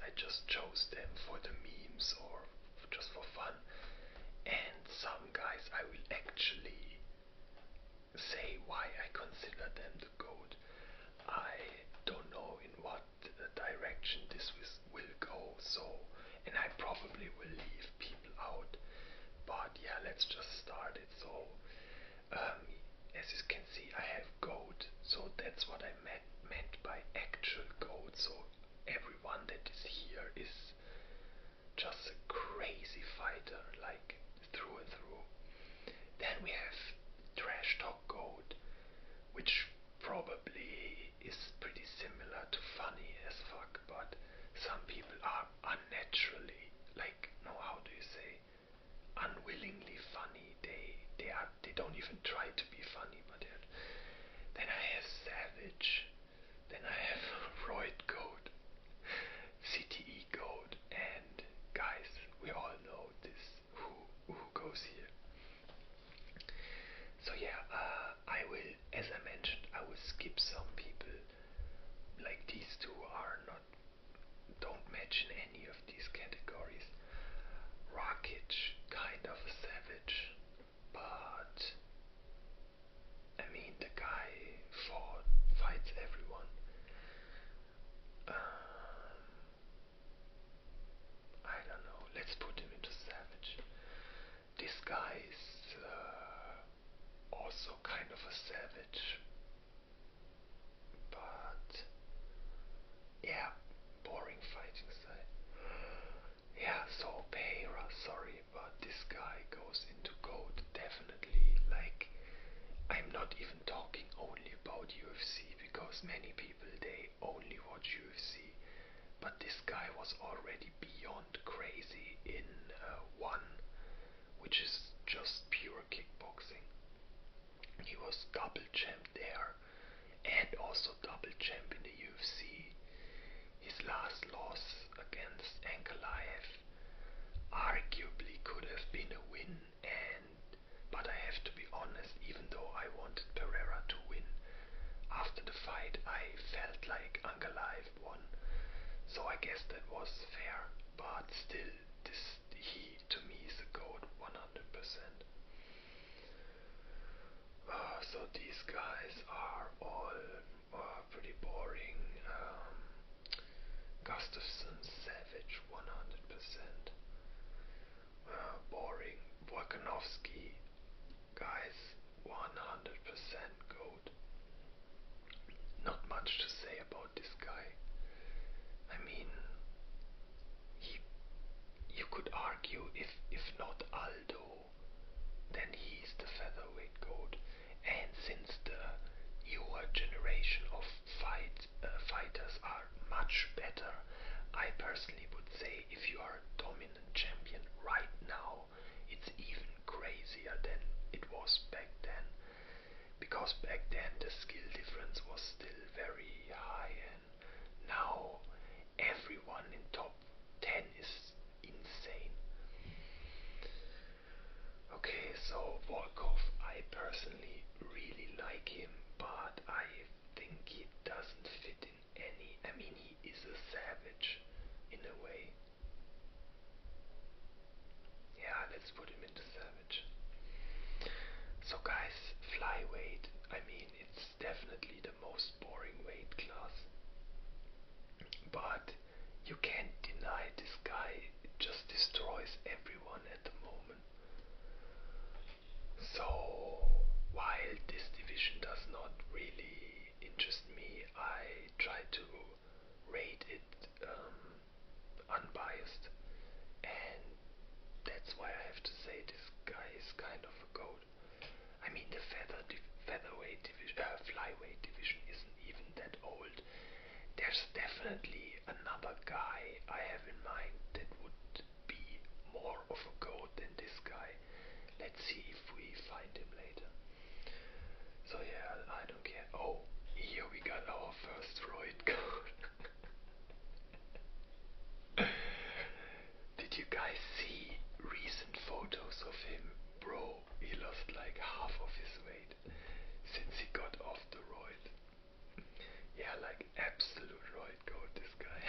I just chose them for the memes or just for fun. And some guys I will actually say why I consider them the GOAT. I don't know in what direction this will go, so, and I probably will leave people out, but yeah, let's just start it. So, as you can see, I have GOAT, so that's what I meant by actual GOAT. So everyone that is here is just a crazy fighter, like through and through. Then we have Trash Talk GOAT, which probably is pretty similar to funny as fuck, but some people are unnaturally, like, no, how do you say, unwillingly funny. They don't even try to be funny, but then I have Savage, then I have Royd GOAT, CTE GOAT, and guys, we all know this who goes here. So yeah, I will, as I mentioned, I will skip some people. Like these two are not, don't match in any of these categories. Rakic, kind of a savage, but I mean the guy fights everyone. I don't know. Let's put him into savage. This guy is also kind of a savage, but yeah, boring fighting style. Yeah, so Pereira, sorry, but this guy goes into GOAT definitely. Like, I'm not even talking only about UFC, because many people, they only watch UFC, but this guy was already beyond crazy in one, which is just pure kickboxing. He was double champ there and also double champ in the UFC. His last loss against Ankalaev arguably could have been a win, but I have to be honest, even though I wanted Pereira to win, after the fight I felt like Ankalaev won. So I guess that was fair, but still, he to me is a GOAT 100%. So these guys are all pretty boring. Gustafsson, Savage, 100%. Boring. Volkanovski, guys, 100% GOAT. Not much to say about this guy. I mean, you could argue if not Aldo, then he's the featherweight GOAT. And since the newer generation of fighters are much better, I personally would say if you are a dominant champion right now, it's even crazier than it was back then. Because back then the skill difference was still very high, and now everyone in top 10 is insane. Okay, so Volkov, I personally really like him, but I think he doesn't fit in any. I mean, he is a savage in a way. Yeah, let's put him into savage. So guys, flyweight, I mean, it's definitely the most boring weight class, but you can't deny this guy just destroys everyone at the moment. So while this division does not really interest me, I try to rate it unbiased, and that's why I have to say this guy is kind of a GOAT. I mean, the featherweight division, flyweight division isn't even that old. There's definitely another guy I have in mind that would be more of a GOAT than this guy. Let's see if we find him later. So yeah, I don't care. Oh, here we got our first Royd GOAT. Did you guys see recent photos of him? Bro, he lost like half of his weight since he got off the roid. Yeah, like absolute roid goat, this guy.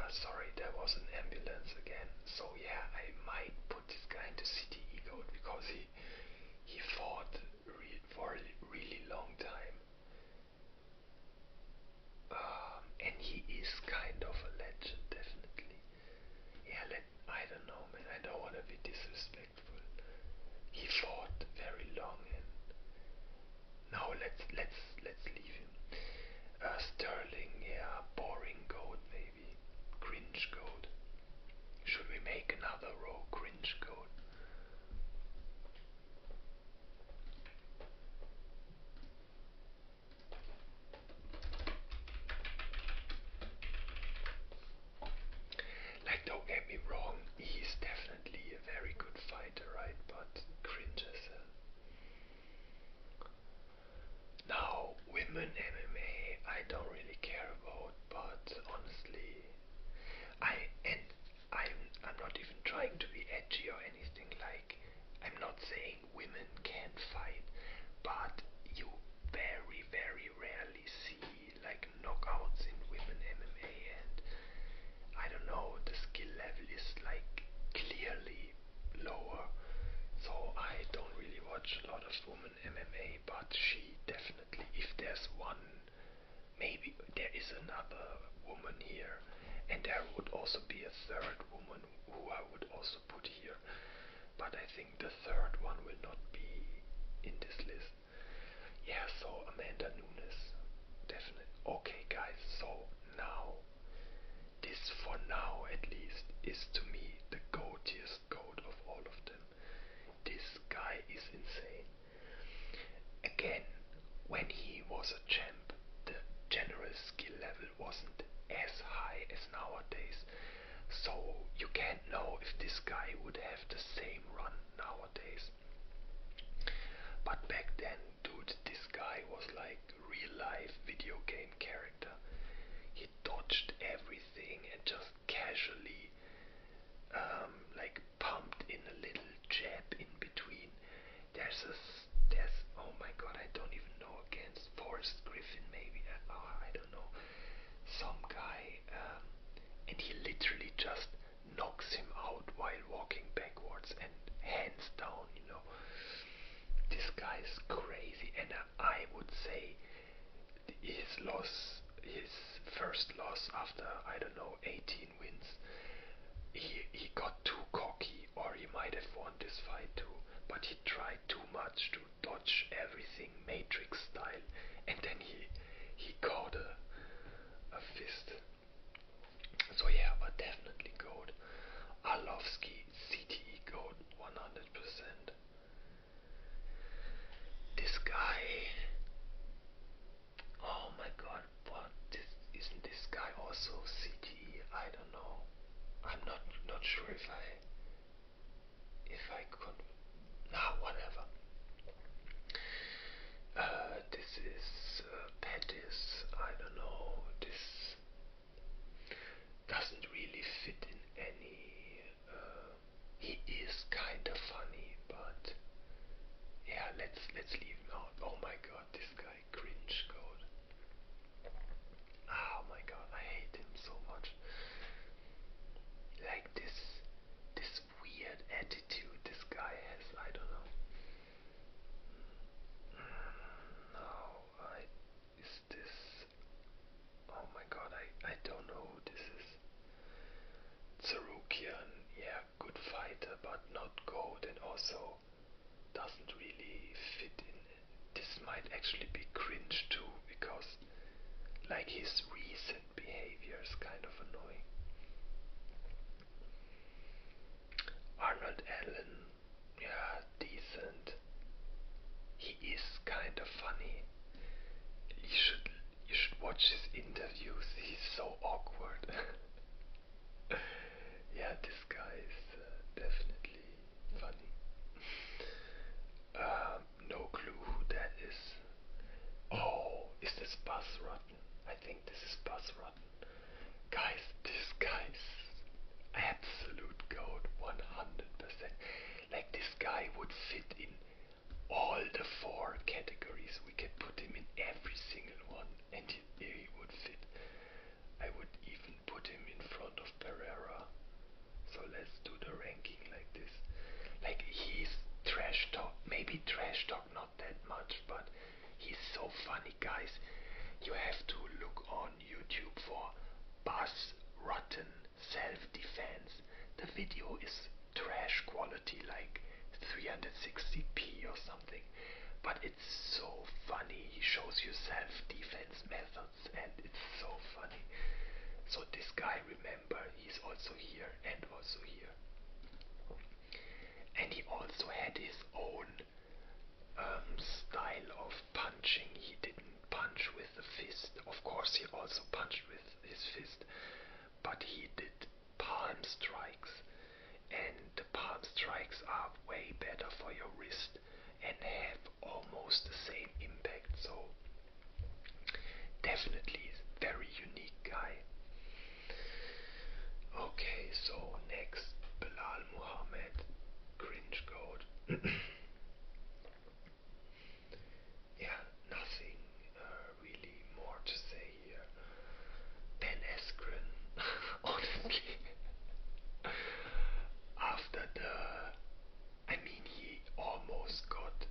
Sorry, there was an ambulance again. So yeah, I might put this guy into CTE code because he fought for a really long time. And he is kind of a legend, definitely. Yeah, I don't know, man. I don't want to be disrespectful. He fought very long, and now let's leave him. Sterling, yeah, boring goat maybe. Cringe goat. Should we make another row? Cringe goat. Like, don't get me wrong, he's definitely a very good fighter, right? But cringe as hell. Now, women MMA, I don't really care about, but honestly, I'm not even trying to be edgy or anything. Like, I'm not saying women can't fight, but you very very rarely see like knockouts in women MMA, and I don't know, the skill level is like clearly lower. So I don't really watch a lot of women MMA, but she definitely, if there's one, maybe there is another woman here, and there would also be a third woman who I would also put here, but I think the third one will not be in this list. Yeah, so Amanda Nunes, definitely. Okay, guys, so now, this for now at least is to me the goatiest goat of all of them. This guy is insane. Again, when he was a champ, the general skill level wasn't as high as nowadays. So you can't know if this guy would have the same run nowadays. But back then, dude, this guy was like real life video game character. He dodged everything and just casually like pumped in a little jab in between. There's oh my god, I don't even know, against Forrest Griffin maybe. I don't know, some guy, and he literally just knocks him out while walking backwards and hands down. This guy is crazy, and I would say his first loss after, I don't know, 18 wins, he got too cocky, or he might have won this fight too, but he tried too much to dodge everything Matrix style, and then he caught a fist. So yeah, but definitely goat. Arlovsky, CTE goat, 100%. This guy, oh my god, what? Isn't this guy also CTE? I don't know. I'm not sure if I could. Nah, whatever. This is Pettis. I don't know. This doesn't really fit in any. He is kind of funny, but yeah, let's leave him out. Oh my god, this guy, cringe code. Oh my god, I hate him so much. Like this weird attitude this guy has. I don't know. No, is this? Oh my god, I don't know who this is. Tsarukian, yeah, good fighter, but not gold, and also doesn't really fit in. This might actually be cringe too, because like his recent behavior is kind of annoying. Arnold Allen, yeah, decent. He is kind of funny. You should watch his interviews. He's so awkward. Yeah, this guy is definitely funny. No clue who that is. Oh, is this Buzz Rutten? I think this is Buzz Rutten. Guys, this guy's absolute goat, 100%. Like, this guy would fit in all the 4 categories. We can put him in every single one, and he would fit. self-defense. The video is trash quality, like 360p or something, but it's so funny. He shows you self-defense methods and it's so funny. So this guy, remember, he's also here and also here. And he also had his own style of punching. He didn't punch with the fist. Of course, he also punched with his fist, but he did palm strikes. And the palm strikes are way better for your wrist and have almost the same impact. So, definitely very unique guy. Okay, so next, Bilal Muhammad, cringe code. Yeah, nothing really more to say here. Ben Askren, honestly, after he almost got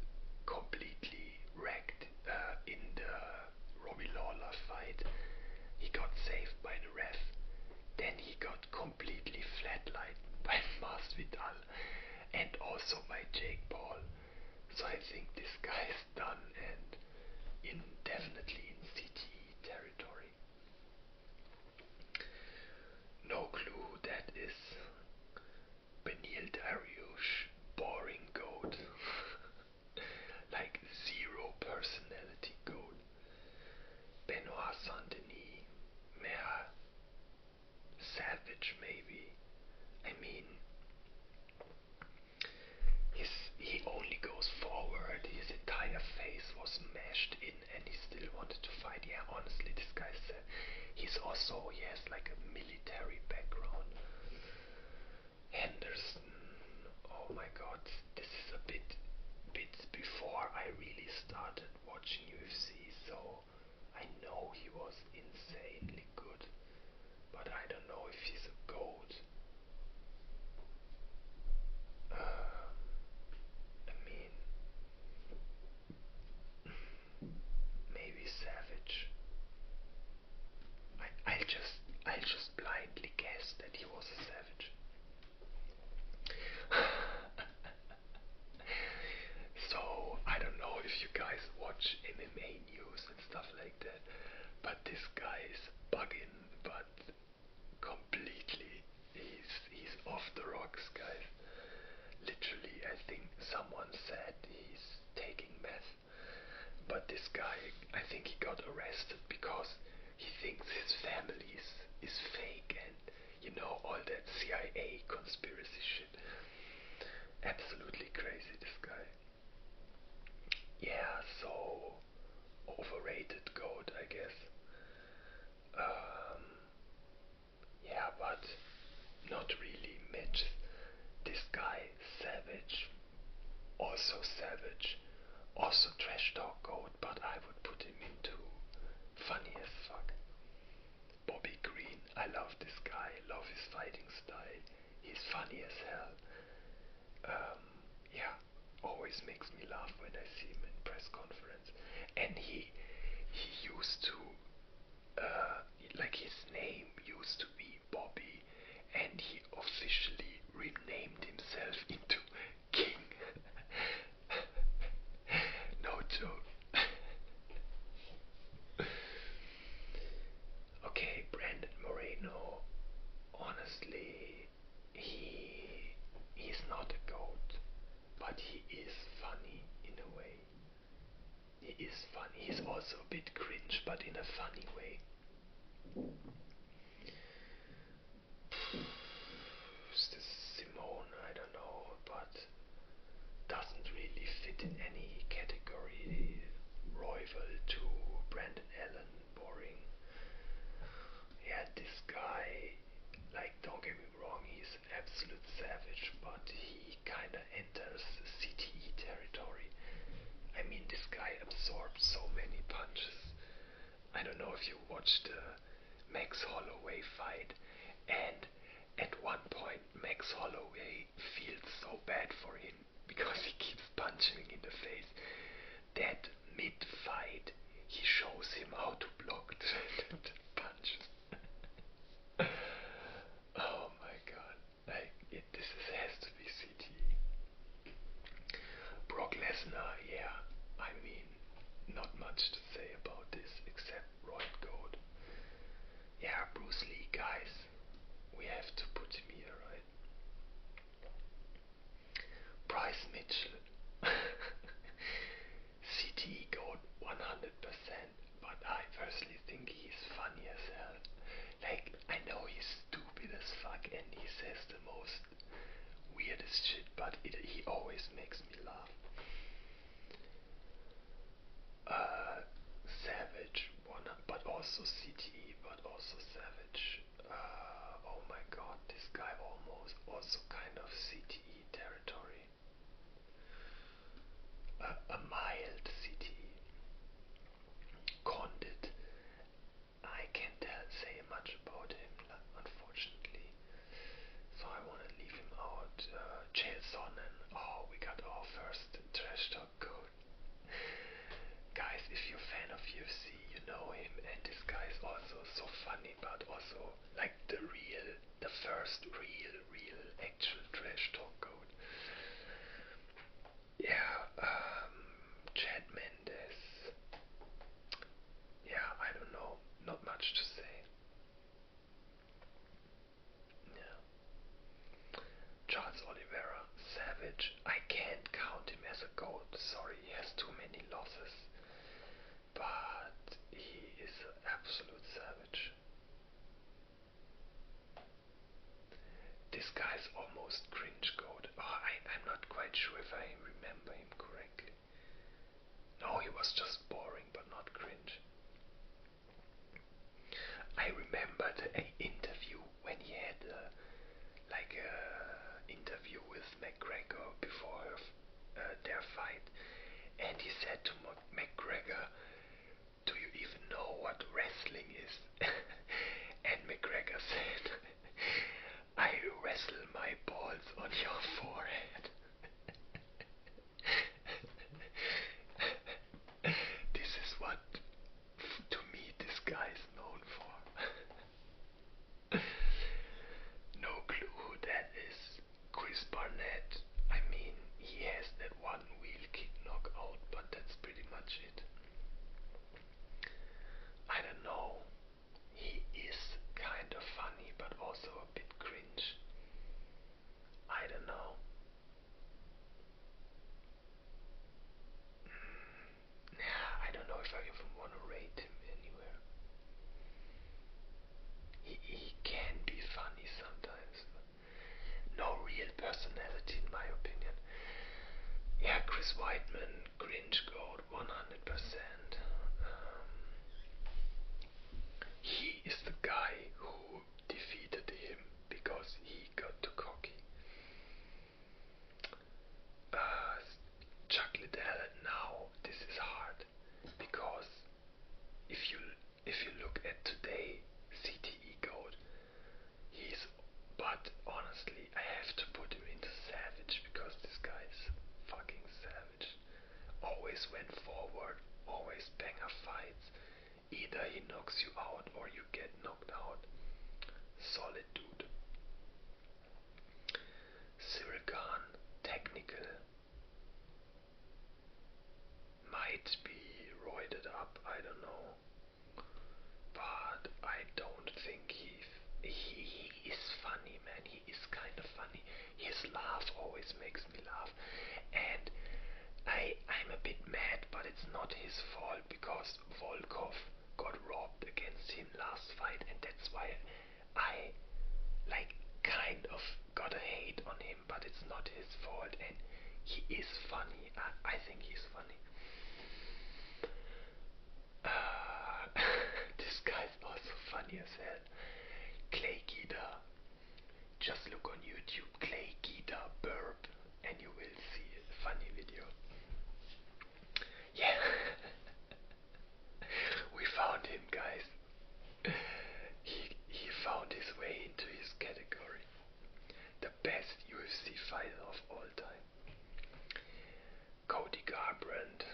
completely wrecked in the Robbie Lawler fight. He got saved by the ref. Then he got completely flatlined by Masvidal and also by Jake Paul. So I think this guy is done and definitely in CTE territory. No clue that is Benil Dariush, boring goat. Like zero personality goat. Benoit Saint-Denis, meh, savage maybe. I mean, he only goes forward, his entire face was smashed in and he still wanted to fight. Yeah, honestly, this guy said he has like a military background. Henderson, oh my god, this is a bit before I really started watching UFC, so I know he was insanely good, but I don't know if he's a GOAT. I mean, maybe Savage. I just blindly guessed that he was a savage. So I don't know if you guys watch MMA news and stuff like that, but this guy is bugging, but completely. He's off the rocks, guys. Literally, I think someone said he's taking meth. But this guy, I think he got arrested because he thinks his family is fake and, all that CIA conspiracy shit. Absolutely crazy, this guy. Yeah, so overrated goat, I guess. Um, yeah, but not really Mitch. This guy, savage, also trash talk goat, but I would put him into funny as fuck. Bobby Green, I love this guy, love his fighting style. He's funny as hell. Yeah, always makes me laugh when I see him in press conference. And he used to like his name used to be Bobby, and he officially renamed himself into King. No joke. Okay, Brandon Moreno. Honestly, he's not a goat, but he is funny in a way. He is funny. He's also a bit cringe, but in a funny way. Is this Simone? I don't know, but doesn't really fit in any category. Rival to Brandon Allen, boring. Yeah, this guy, like, don't get me wrong, he's an absolute savage, but he kinda enters CTE territory. I mean, this guy absorbs so many punches. I don't know if you watched the Max Holloway fight, and at one point Max Holloway feels so bad for him because he keeps punching in the face that mid-fight he shows him how to block the punches. Oh but he always makes me laugh. Savage, but also CTE, but also Savage. Oh my god, this guy almost also kind of CTE territory. A mild CTE. Condit. I can't say much about him, unfortunately. So I want to leave him out. Chael Sonnen. Oh, we got our first trash talk code. Guys, if you're a fan of UFC, you know him, and this guy is also so funny, but also like the first real actual trash talk code. Yeah, Chad Mendes. Yeah, I don't know, not much to say. Yeah. Charles Oliveira, Savage. I can't count him as a GOAT. Sorry, he has too many losses. But he is an absolute savage. This guy's almost cringe GOAT. Oh, I'm not quite sure if I remember him correctly. No, he was just boring, but not cringe. I remembered an interview when he had like a interview with McGregor before their fight, and he said to McGregor, "Do you even know what wrestling is?" And McGregor said, "I wrestle my balls on your forehead." This is what, to me, this guy is known for. No clue who that is. Chris Barnett. I mean, he has that one wheel kick knockout, but that's pretty much it. I don't know. He is kind of funny, but also a bit cringe. I don't know. I don't know if I even want to rate him anywhere. He can be funny sometimes. No real personality in my opinion. Yeah, Chris Weidman, cringe goat, 100%. He is the guy who defeated him because he got too cocky. Chuck Liddell, now this is hard because if you look at today, CTE goat, but honestly, I have to put him into savage because this guy is fucking savage. Always went forward, always banger fights. Either he knocks you out or you get knocked out. Solid dude. Cyril Gahn, technical. Might be roided up, I don't know. But I don't think he is funny, man. He is kind of funny. His laugh always makes me laugh. And I'm a bit mad, but it's not his fault because Volkov got robbed against him last fight, and that's why I like kind of got a hate on him, but it's not his fault, and he is funny. I think he's funny. This guy's also funny as hell. Clay Guida. Just look on YouTube, Clay Guida burp, and you will see a funny video. Yeah. We found him, guys. He found his way into his category. The best UFC fighter of all time. Cody Garbrandt.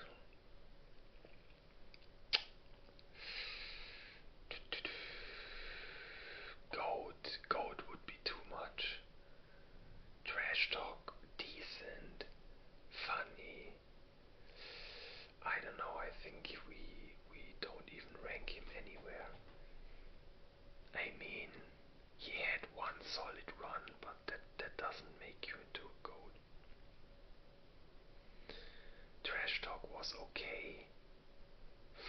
Goat would be too much. Trash talk, decent, funny. I don't know, I think we don't even rank him anywhere. I mean, he had one solid run, but that doesn't make you into a GOAT. Trash talk was okay.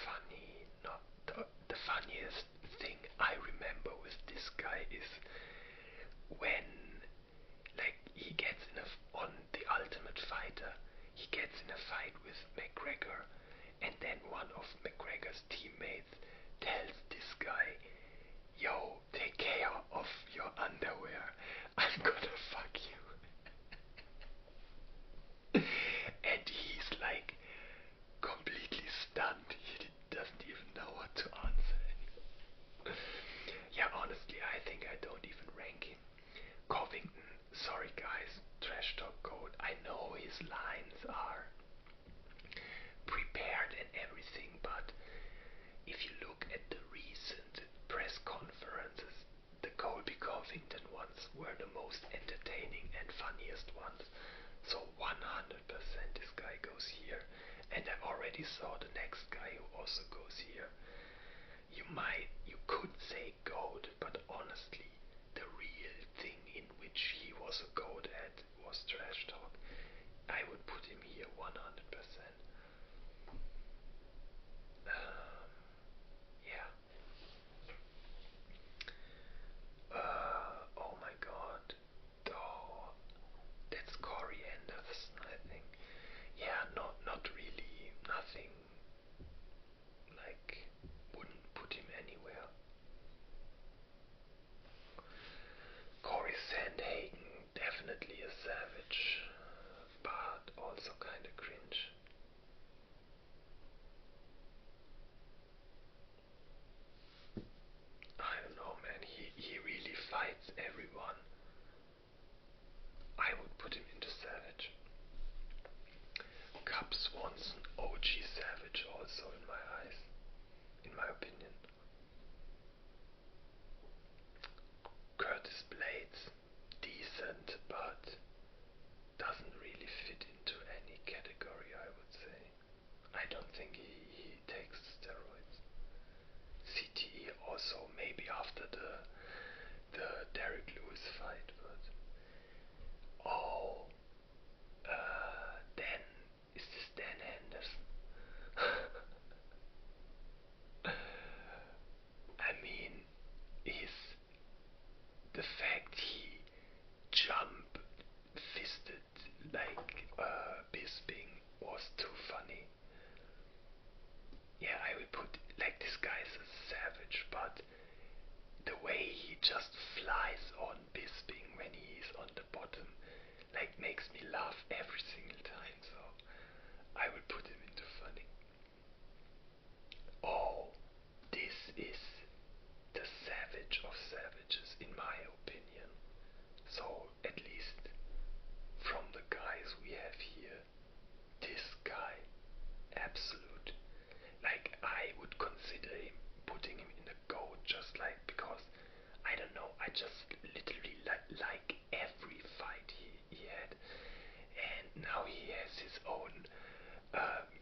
Funny, not the funniest thing I remember with this guy is when like he gets on his lines are prepared and everything, but if you look at the recent press conferences, the Colby Covington ones were the most entertaining and funniest ones. So 100% this guy goes here. And I already saw the next guy who also goes here. You could say goat, but honestly, the real thing in which he was a goat at was trash talk. I would put him here 100%. Yeah. Oh my god. Oh, that's Corey Anderson, I think. Yeah, not really. Nothing. Like, wouldn't put him anywhere. Corey Sandhagen, definitely a savage, but also kinda cringe. I don't know, man. He really fights everyone. I would put him into savage. Cub Swanson, OG savage, also in my eyes, in my opinion. Curtis Blades, decent, but doesn't really fit into any category, I would say. I don't think he takes steroids. CTE also, maybe after the Derek Lewis fight, but oh, Dan, is this Dan Henderson? I mean, is the fact he jump fisted like Bisping was too funny. Yeah, I would put, like, this guy's a savage, but the way he just flies on Bisping when he's on the bottom, like, makes me laugh every single time, so I would put him into funny. Oh, this is the savage of savages, in my opinion. So, at least from the guys we have here, this guy, absolute. Like, I would consider him, putting him in the GOAT, just like, because, I don't know, I just literally like every fight he had. And now he has his own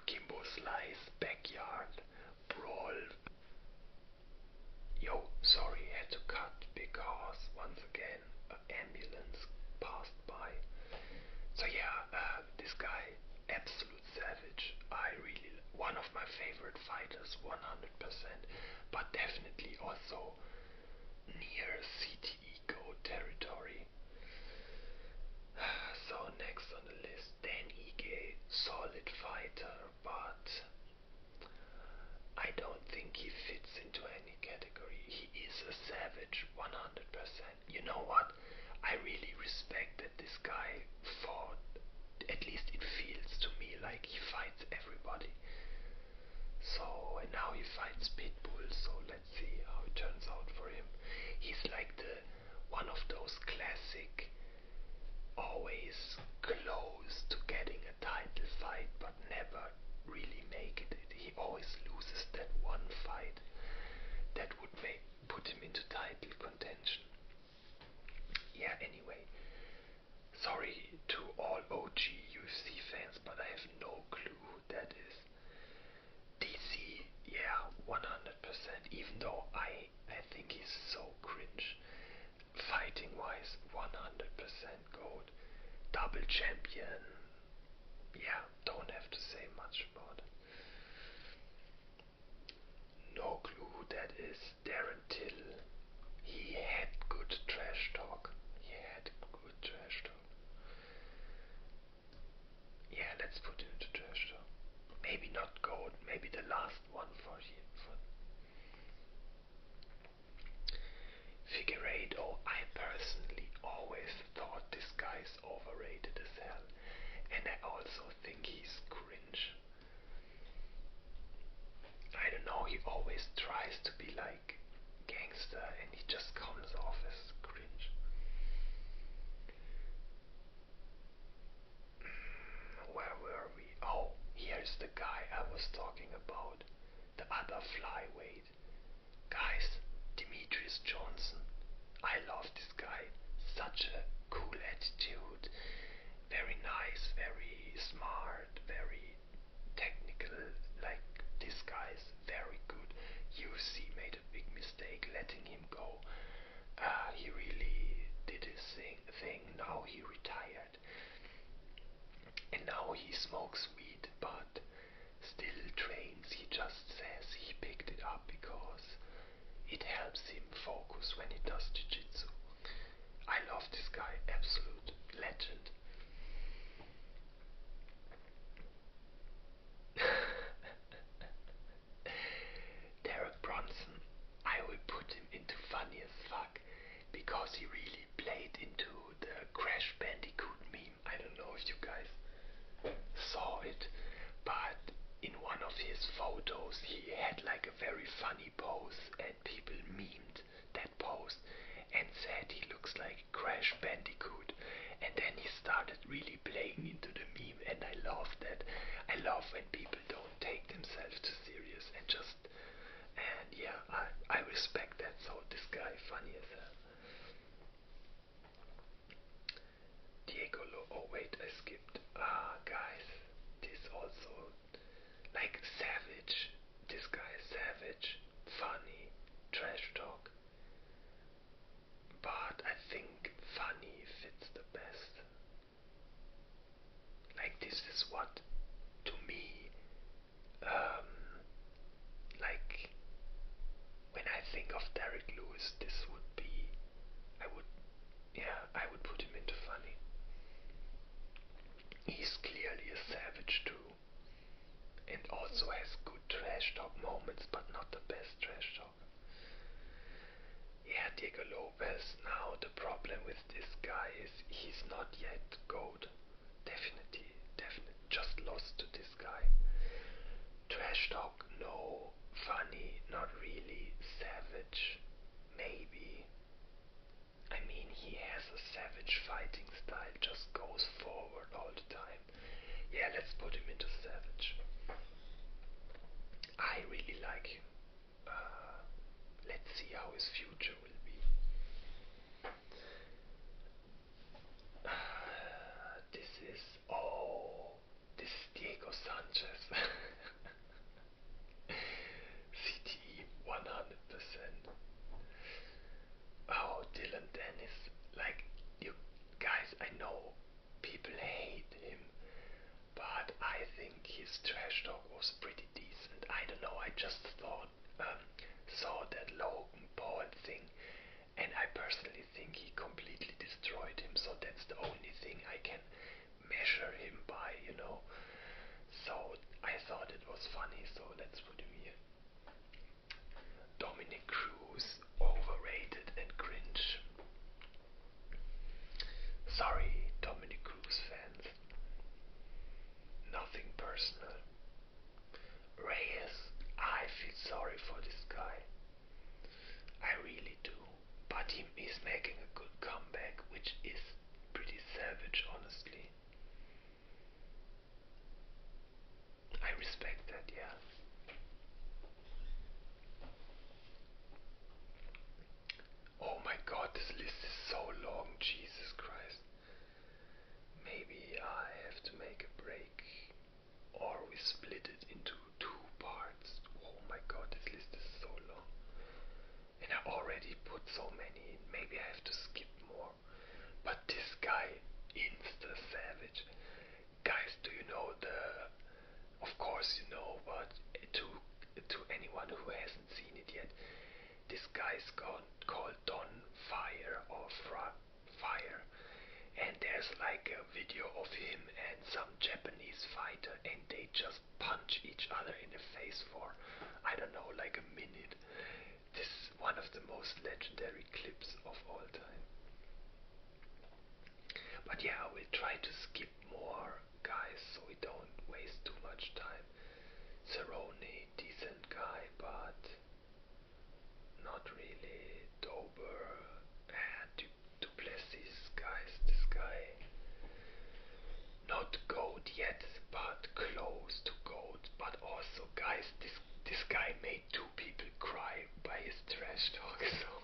Kimbo Slice backyard brawl. Yo, sorry, had to cut because once again an ambulance passed by. So yeah, this guy, absolute savage. I really, one of my favorite fighters, 100%, but definitely also near CTE GOAT territory. So next on the list, Dan Ige, solid fighter, but I don't think he fits into any category. He is a savage, 100%. You know what? I really respect that this guy fought, at least it feels to me like he fights everybody. So, and now he fights Pitbull, so let's see how it turns out for him. He's like the one of those classic, always close to getting a title fight, but never really make it. He always loses that one fight that would put him into title contention. Yeah, anyway, sorry to all OG UFC fans, but I have no clue who that is. DC, yeah, 100%, even though I think he's so cringe. Fighting wise, 100% gold. Double champion, yeah, don't have to say much about it. No clue who that is. Darren Till. He had good trash talk. He had good trash talk. Yeah, let's put him into trash talk. Maybe not gold, maybe the last one for him. Figueiredo, I personally always thought this guy's overrated as hell. And I also think he's cringe. I don't know, he always tries to be like gangster and he just comes off as cringe. Boris Johnson. I love this guy. Such a cool attitude. Very nice, very smart, very technical. Like, this guy is very good. UFC made a big mistake letting him go. He really did his thing. Now he retired. And now he smokes weed, but still trains. He just says he picked it up because it helps him focus when he does jiu-jitsu. I love this guy, absolute legend. Derek Bronson, I will put him into funny as fuck because he really played into the Crash Bandicoot meme. I don't know if you guys saw it, but in one of his photos he had like a very funny pose and people memed that pose and said he looks like Crash Bandicoot, and then he started really playing into the meme, and I love that. I love when people don't take themselves too serious and just, and yeah, I respect that. So this guy funny as hell. Oh wait, I skipped. Guys, this also, like, savage. This guy is savage, funny, trash talk. But I think funny fits the best. Like, this is what, to me, um, like, when I think of Derek Lewis, this would be, I would put him into funny. He's clearly a savage too, and also has good trash talk moments, but not the best trash talk. Yeah, Diego Lopez. Now the problem with this guy is he's not yet GOAT. Definitely, just lost to this guy. Trash talk, no. Funny, not really. Savage, maybe. I mean, he has a savage fighting style, just goes forward all the time. Yeah, let's put him into savage. I really like him. Let's see how his future will be. This is Diego Sanchez. CTE 100%. Oh, Dylan Dennis. Like, you guys, I know people hate him, but I think his trash talk was pretty decent. I don't know, I just saw that Logan Paul thing, and I personally think he completely destroyed him, so that's the only thing I can measure him by, you know. So I thought it was funny, so let's put him here. Dominic Cruz, overrated and cringe. Sorry, Dominic Cruz fans. Nothing personal. Reyes, I feel sorry for this guy. I really do. But he's making a good comeback, which is pretty savage, honestly. I respect that, yeah. Oh my god, this list is so long, Jesus Christ. Maybe I have to make a break, or we split it into 2 parts. Oh my god, this list is so long. And I already put so many in, maybe I have to skip more. But this guy, Insta Savage. Guys, do you know of course you know, but to anyone who hasn't seen it yet, this guy's called Don Fire or Fire, and there's like a video of him and some Japanese fighter, and they just punch each other in the face for, I don't know, like a minute. This is one of the most legendary clips of all time. But yeah, I will try to skip more, guys, so we don't waste too much time. Cerrone, decent guy, but not really. Dober and Duplessis, guys, this guy, not GOAT yet, but close to GOAT. But also, guys, this guy made 2 people cry by his trash talk, so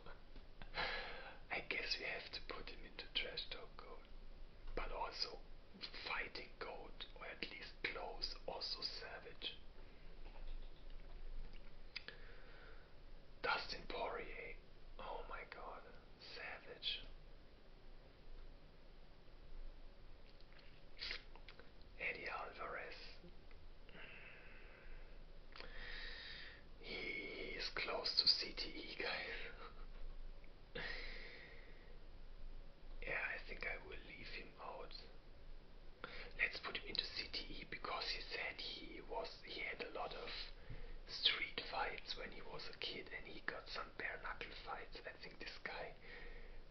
when he was a kid and he got some bare knuckle fights. I think this guy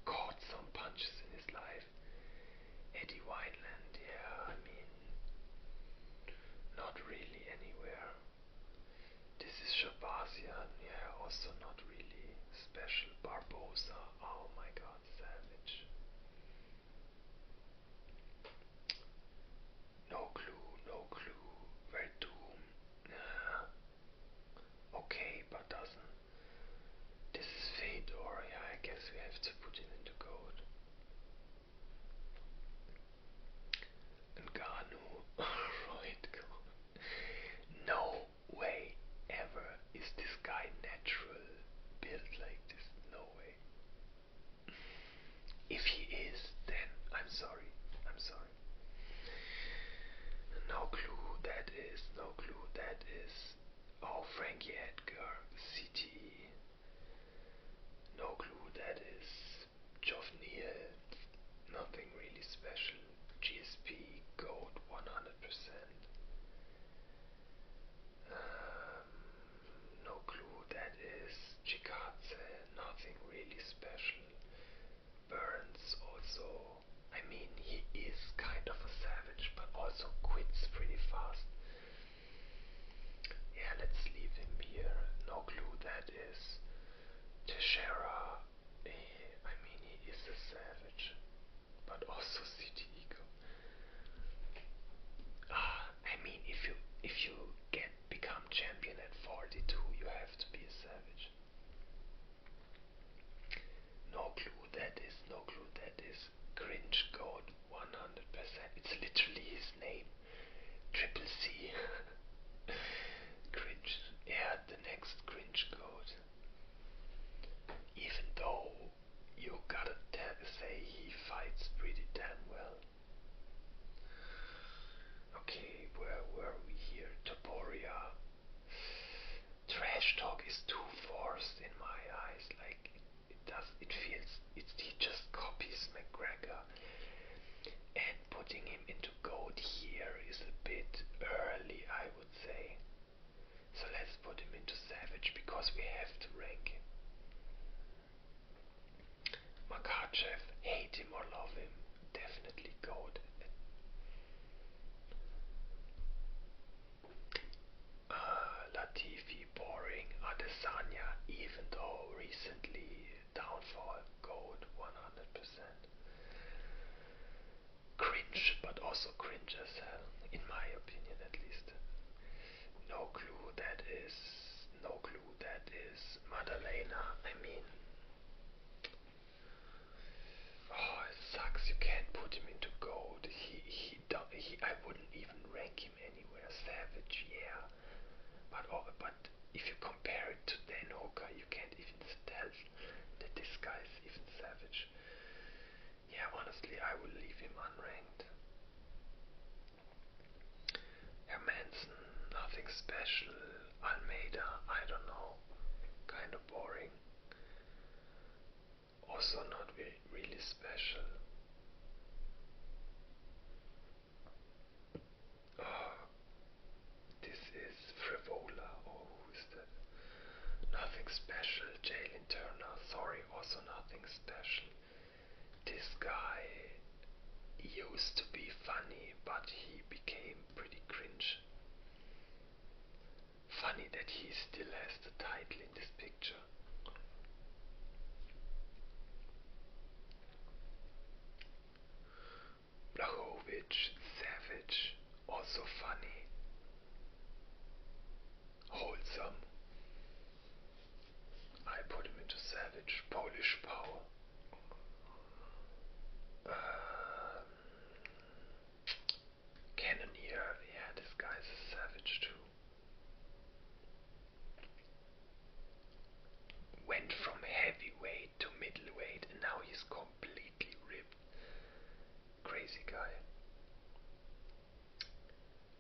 caught some punches in his life. Eddie Wineland, yeah, I mean, not really anywhere. This is Shabazian, yeah, also not really special. Barbosa, oh my god, savage. No clue, no clue. Verdum, okay, but doesn't. This is Fedor, yeah, I guess we have to put him into gold. Ngannou, right, no way ever is this guy natural built like this, no way. If he is, then I'm sorry, I'm sorry. No clue who that is, no clue who that is. Oh, Frankie Edgar, CTE. No clue who that is. Geoff Neal, nothing really special. GSP, gold 100%. No clue who that is. Chikadze, nothing really special. Burns also, I mean, he is kind of a savage, but also quits pretty fast. Yeah, let's leave him here. No clue who that is. Teixeira, I mean, he is a savage, but also City Ego. I mean, if you become champion at 42, you have to be a savage. No clue that is, no clue that is. Cringe God 100%. It's literally his name. Triple C. Cringe. Yeah, the next cringe God. Even though you gotta say he fights pretty damn well. Okay, where were we here? Taboria. Trash talk is too forced in my eyes. Like it feels he just copies McGregor, and putting him into gold here is a bit early, I would say. So let's put him into savage because we have to rank him. Makachev, hate him or love him, definitely gold. Latifi, boring. Adesanya, even though recently downfall, gold 100%. Cringe, but also cringe as hell, in my opinion at least. No clue that is. No clue that is. Madalena, I mean. Oh, it sucks. You can't put him into gold. I wouldn't even rank him anywhere. Savage, yeah. But if you compare it to Dan Hooker, you can't even tell that this guy is even savage. Yeah, honestly, I will leave him unranked. Hermanson, nothing special. Almeida, I don't know. Kind of boring. Also not really special. Oh, this is Frivola. Oh, who is that? Nothing special. Jalen Turner, sorry, also nothing special. This guy used to be funny, but he became pretty cringe. Funny that he still has the title in this picture. Blachowicz, savage, also funny. Wholesome. I put him into savage. Polish power. Cannoneer, yeah, this guy's a savage too. Went from heavyweight to middleweight and now he's completely ripped. Crazy guy.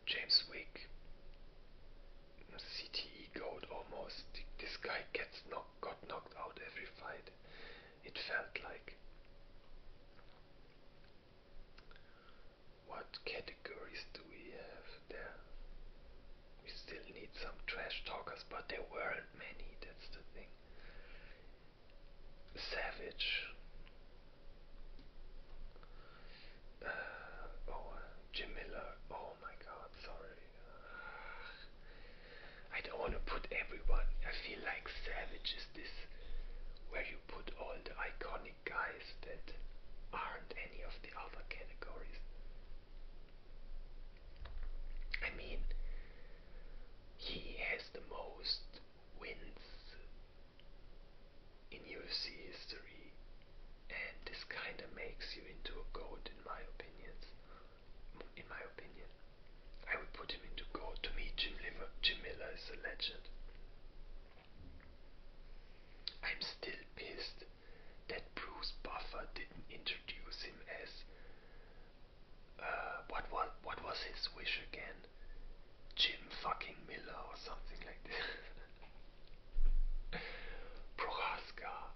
James Wick. CTE goat almost. This guy got knocked out every fight. It felt like. What categories do we have there? We still need some trash talkers, but there weren't many. Savage. Oh, Jim Miller. Oh my God, sorry. I don't want to put everyone. I feel like Savage is this where you put all the iconic guys that aren't any of the other categories. I mean, he has the most wins in UFC history, and this kind of makes you into a GOAT in my opinions. In my opinion, I would put him into GOAT. To me, Jim Miller is a legend. I'm still pissed that Bruce Buffer didn't introduce him as what was his wish again? Jim fucking Miller or something like this. Prohaska,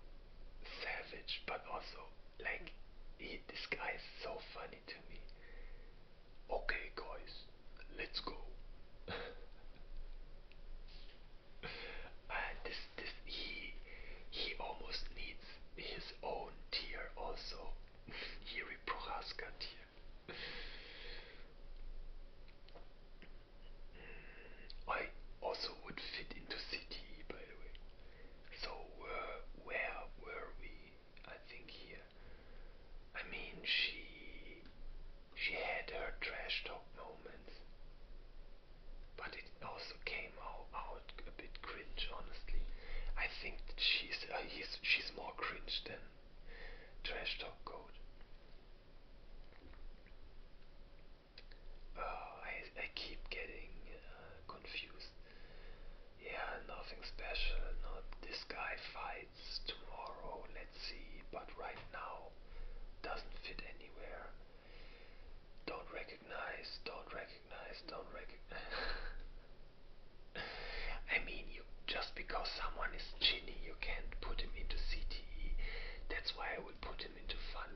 savage, but also like this guy is so funny to me. Okay, guys, let's go. He almost needs his own tier also. Yuri Prohaska tier. I also would fit into CTE, by the way. So where were we? I think here. I mean, she had her trash talk moments, but it also came out a bit cringe. Honestly, I think that she's more cringe than trash talk code. I keep getting confused. Yeah, nothing special. Not this guy fights tomorrow. Let's see. But right now, doesn't fit anywhere. Don't recognize. Don't recognize. Don't recognize. I mean, you just because someone is chinny, you can't put him into CTE. That's why I would put him into fun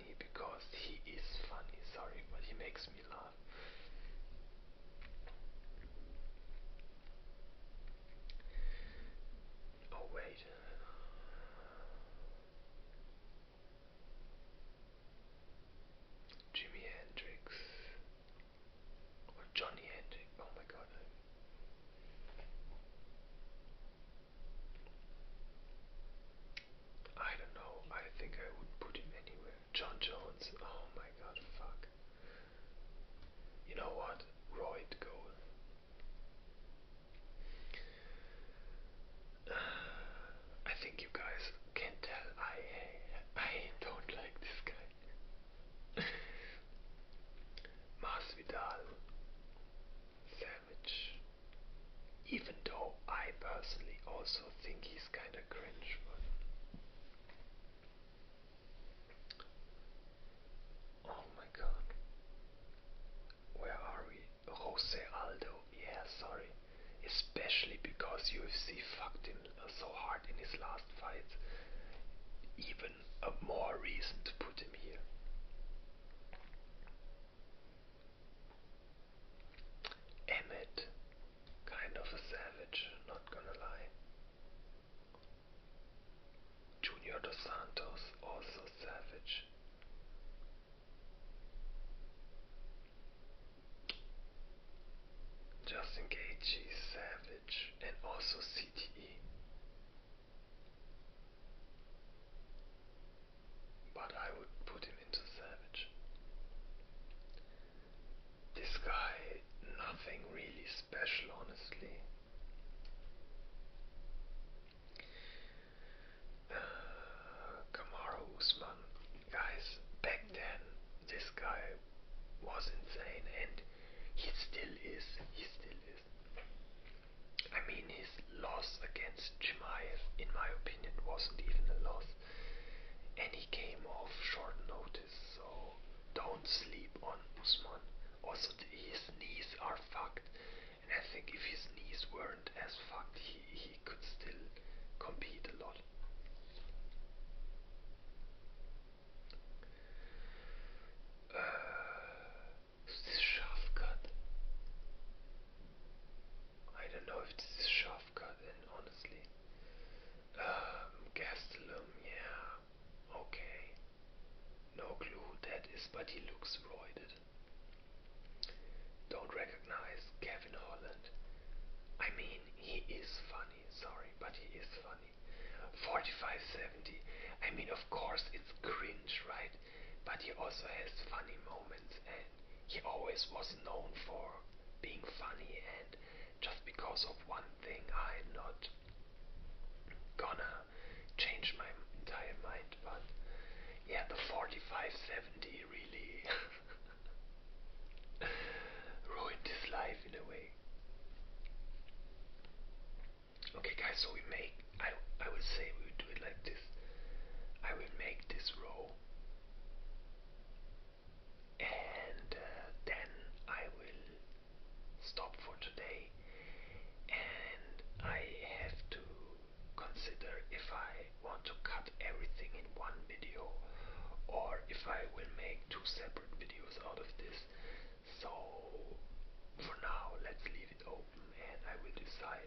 is, but he looks roided. Don't recognize Kevin Holland. I mean, he is funny, sorry, but he is funny. 4570. I mean, of course, it's cringe, right? But he also has funny moments, and he always was known for being funny, and just because of one thing, I'm not gonna change my entire mind, but yeah, the 4570 really ruined his life in a way. Okay guys, so I will say we will do it like this. I will make this row, and then I will stop for today, and I have to consider if I want to cut everything in one video or if I will make two separate videos out of this. So for now, let's leave it open, and I will decide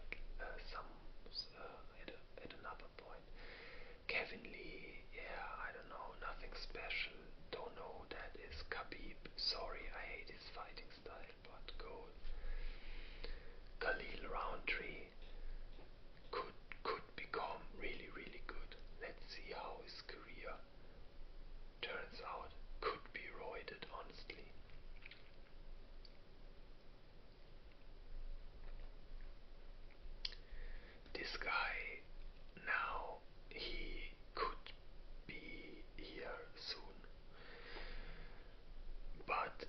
at another point. Kevin Lee, yeah, I don't know, nothing special. Don't know who that is. Khabib, sorry, I hate his fighting style, but go. Khalil Roundtree could become really, really good. Let's see how his career turns out. Could be roided, honestly. This guy now, he could be here soon, but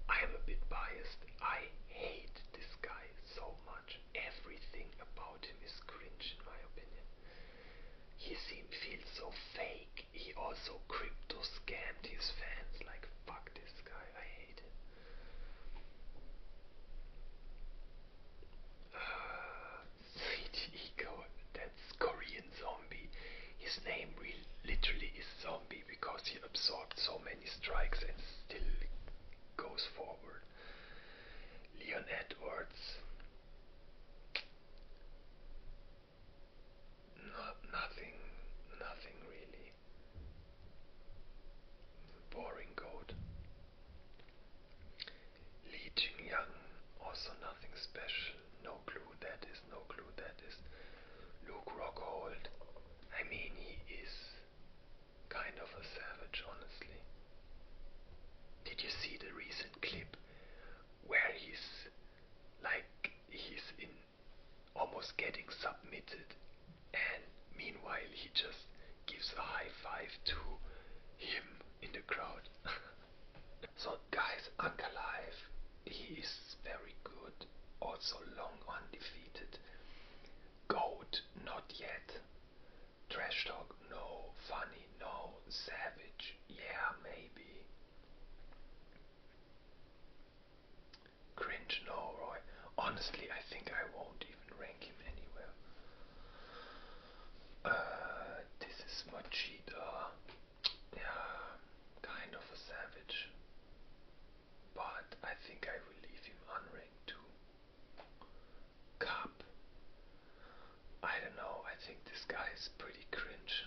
I'm a bit biased. I hate this guy so much. Everything about him is cringe in my opinion. Feels so fake. He also crypto scammed his fans. Like, fuck this guy. I hate him. Sweet Ego. That's Korean Zombie. His name literally is Zombie because he absorbed so many strikes and still goes forward. Leon Edwards. Nothing really. Boring goat. Li Jingyang, also nothing special. No clue that is, no clue that is. Luke Rockhold. I mean, he is kind of a savage, honestly. Did you see the recent clip where he's in almost getting submitted, and meanwhile he just gives a high five to him in the crowd? So guys, Ankalaev, he is very good, also long undefeated. Goat, not yet. Trash talk, no. Funny, no. Savage, yeah, maybe. Cringe, no, Roy. Honestly, I think I won't even rank him anywhere. This is Machida. Yeah, kind of a savage. But I think I will leave him unranked too. Cup. I don't know, I think this guy is pretty cringe.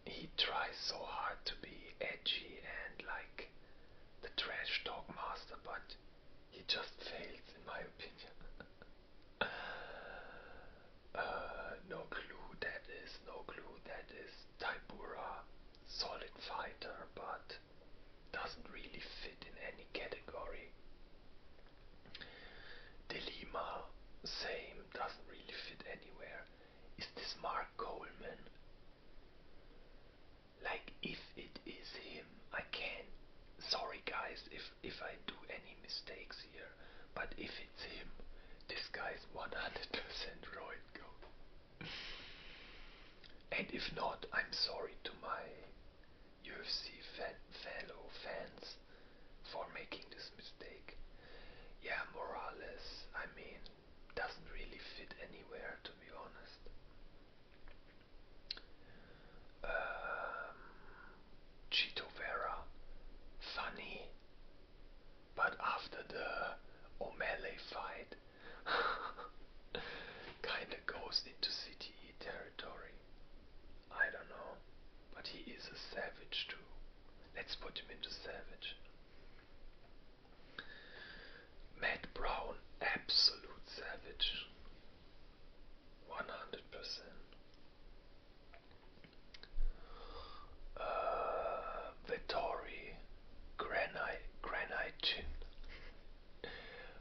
He tries so hard to be edgy and like the trash talk master, but he just fails in my opinion. No clue that is, no clue that is. Taibura, solid fighter, but doesn't really fit in any category. Delima, same, doesn't really fit anywhere. Is this Mark Coleman? Like, if it is him, I can't. Sorry guys, if I do any mistakes here, but if it's him, this guy's 100% right go. And if not, I'm sorry to my UFC fellow fans for making this mistake. Yeah, Morales, I mean, doesn't really fit anywhere, to be honest. Chito Vera, funny, but after the O'Malley fight, kinda goes into CTE territory. I don't know. he is a savage too. Let's put him into savage. Matt Brown, absolute savage. 100%. Vettori, granite chin.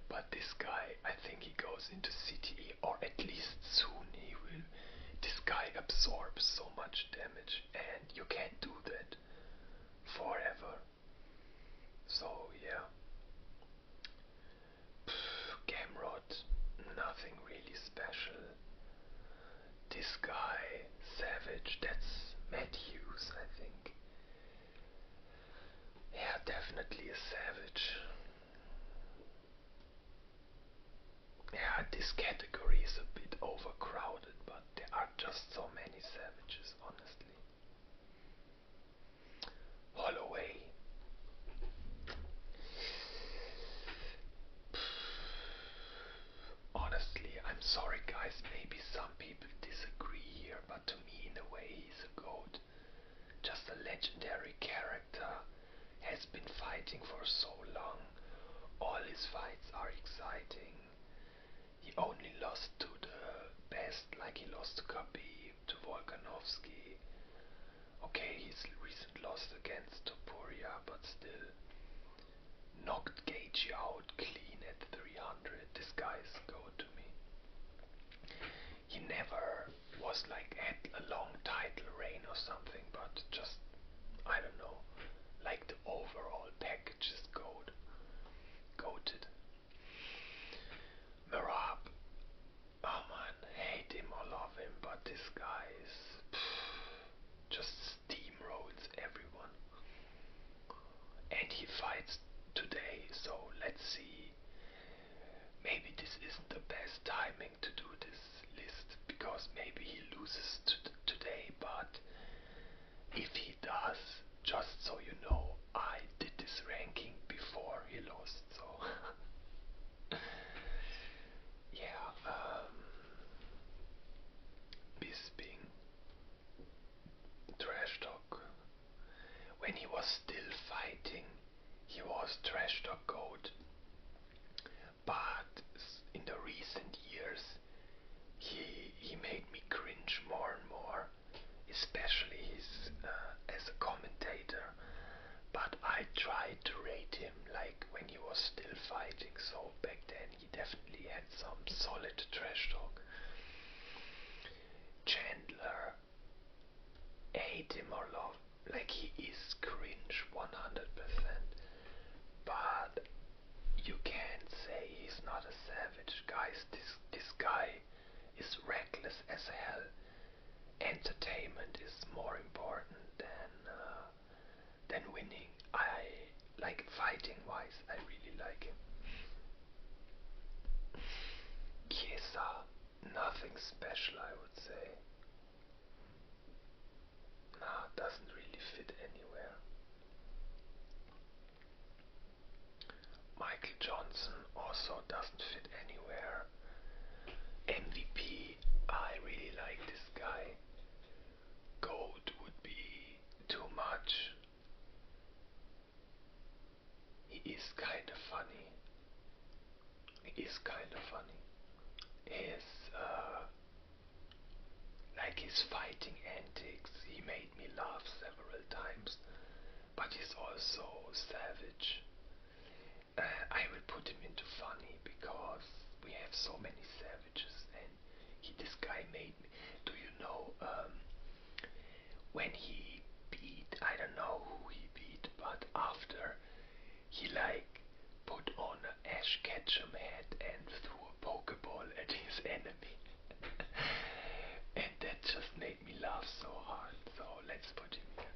But this guy, I think he goes into CTE, or at least soon he will. This guy absorbs so much damage, and you can't do that forever. So yeah. Gamrot, nothing really special. This guy, savage, that's Matt Hughes, I think. Yeah, definitely a savage. Yeah, this category is a bit overcrowded, but there are just so many savages, honestly. Holloway. Honestly, I'm sorry guys, maybe some people disagree here, but to me in a way he's a goat. Just a legendary character, has been fighting for so long. All his fights are exciting. He only lost to the best, like he lost to Khabib, to Volkanovski. Okay, his recent loss against Topuria, but still knocked Gaethje out clean at 300. This guy's go to me. He never was like had a long title reign or something, but just I don't know, like the overall package is goated. Merab, oh man, hate him or love him, but this guy is just steamrolls everyone. And he fights today, so let's see. Maybe this isn't the best timing to do this list, because maybe he loses today, but if he does, just so you know, I did this ranking before he lost, so yeah, Bisping, trash talk. When he was still fighting, he was trash talk goat, but in the recent years, he made me cringe more and more, especially his as a commentator. But I tried to rate him like when he was still fighting, so back then he definitely had some solid trash talk. Chandler, hate him or love, like he is cringe 100%, but you can't say he's not a savage, guys. This guy is reckless as hell. Entertainment is more important than winning. I like fighting wise, I really like him. Chiesa, nothing special I would say. Nah, doesn't really fit anywhere. Michael Johnson also doesn't fit anywhere. MVP, I really like this guy. Goat would be too much. He is kind of funny. He is kind of funny. His like his fighting antics, he made me laugh several times. But he's also savage. I will put him into funny because we have so many savages, and this guy made me. Do you know when he beat? I don't know who he beat, but after he like put on an Ash Ketchum hat and threw a Pokeball at his enemy. And that just made me laugh so hard. So let's put him here.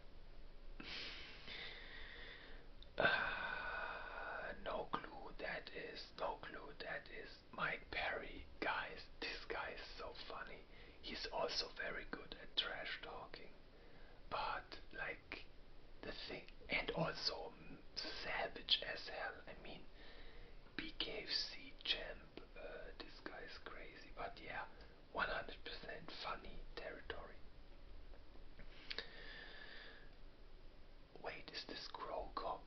No clue that is. No clue that is. Mike Perry, guys. This guy is so funny. He's also very good at trash talking. But like the thing, and also savage as hell. I mean, BKFC champ. This guy's crazy. But yeah, 100% funny territory. Wait, is this Crow Cop?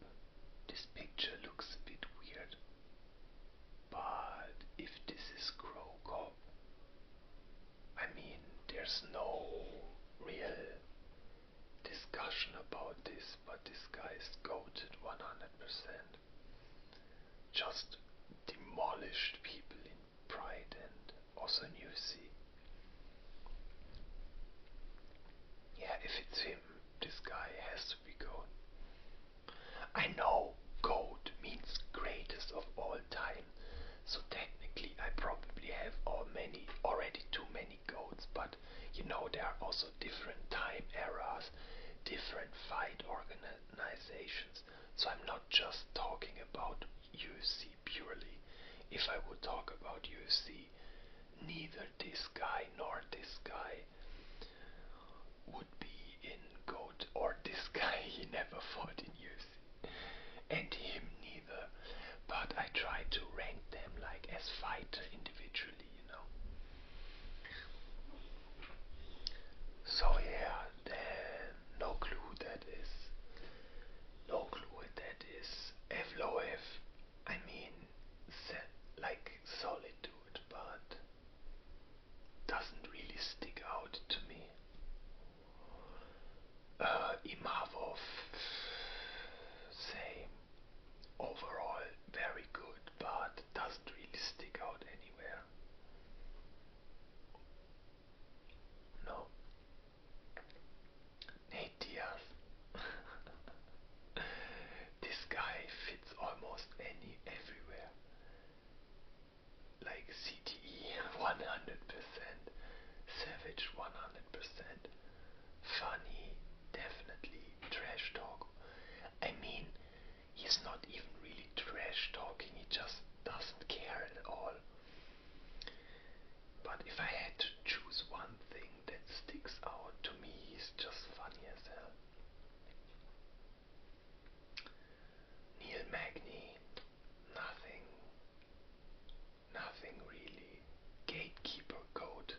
This picture looks a bit weird. But if this is Crow Cop, I mean, there's no real discussion about this, but this guy is goated 100%. Just demolished people in Pride and also in UFC. Yeah, if it's him, this guy has to be GOAT. I know GOAT means greatest of all time, so technically I probably have already too many GOATs, but you know there are also different time eras, different fight organizations, so I'm not just talking about UFC purely. If I would talk about UFC, neither this guy nor this guy would be in GOAT, or this guy, he never fought in UFC, and him neither, but I try to rank them like as fighter individually, you know. So yeah, then no clue who that is. No clue what that is. Evloev, I mean, like solid dude, but doesn't really stick out to me. Imavov, same. Overall, very good, but doesn't really stick out anywhere. No. Nate Diaz. This guy fits almost everywhere. Like CTE 100%, Savage 100%, funny, definitely, trash talk. I mean, he's not even really trash talking, he just doesn't care at all. But if I had to choose one thing that sticks out to me, he's just funny as hell. Neil Magny, nothing really. Gatekeeper GOAT.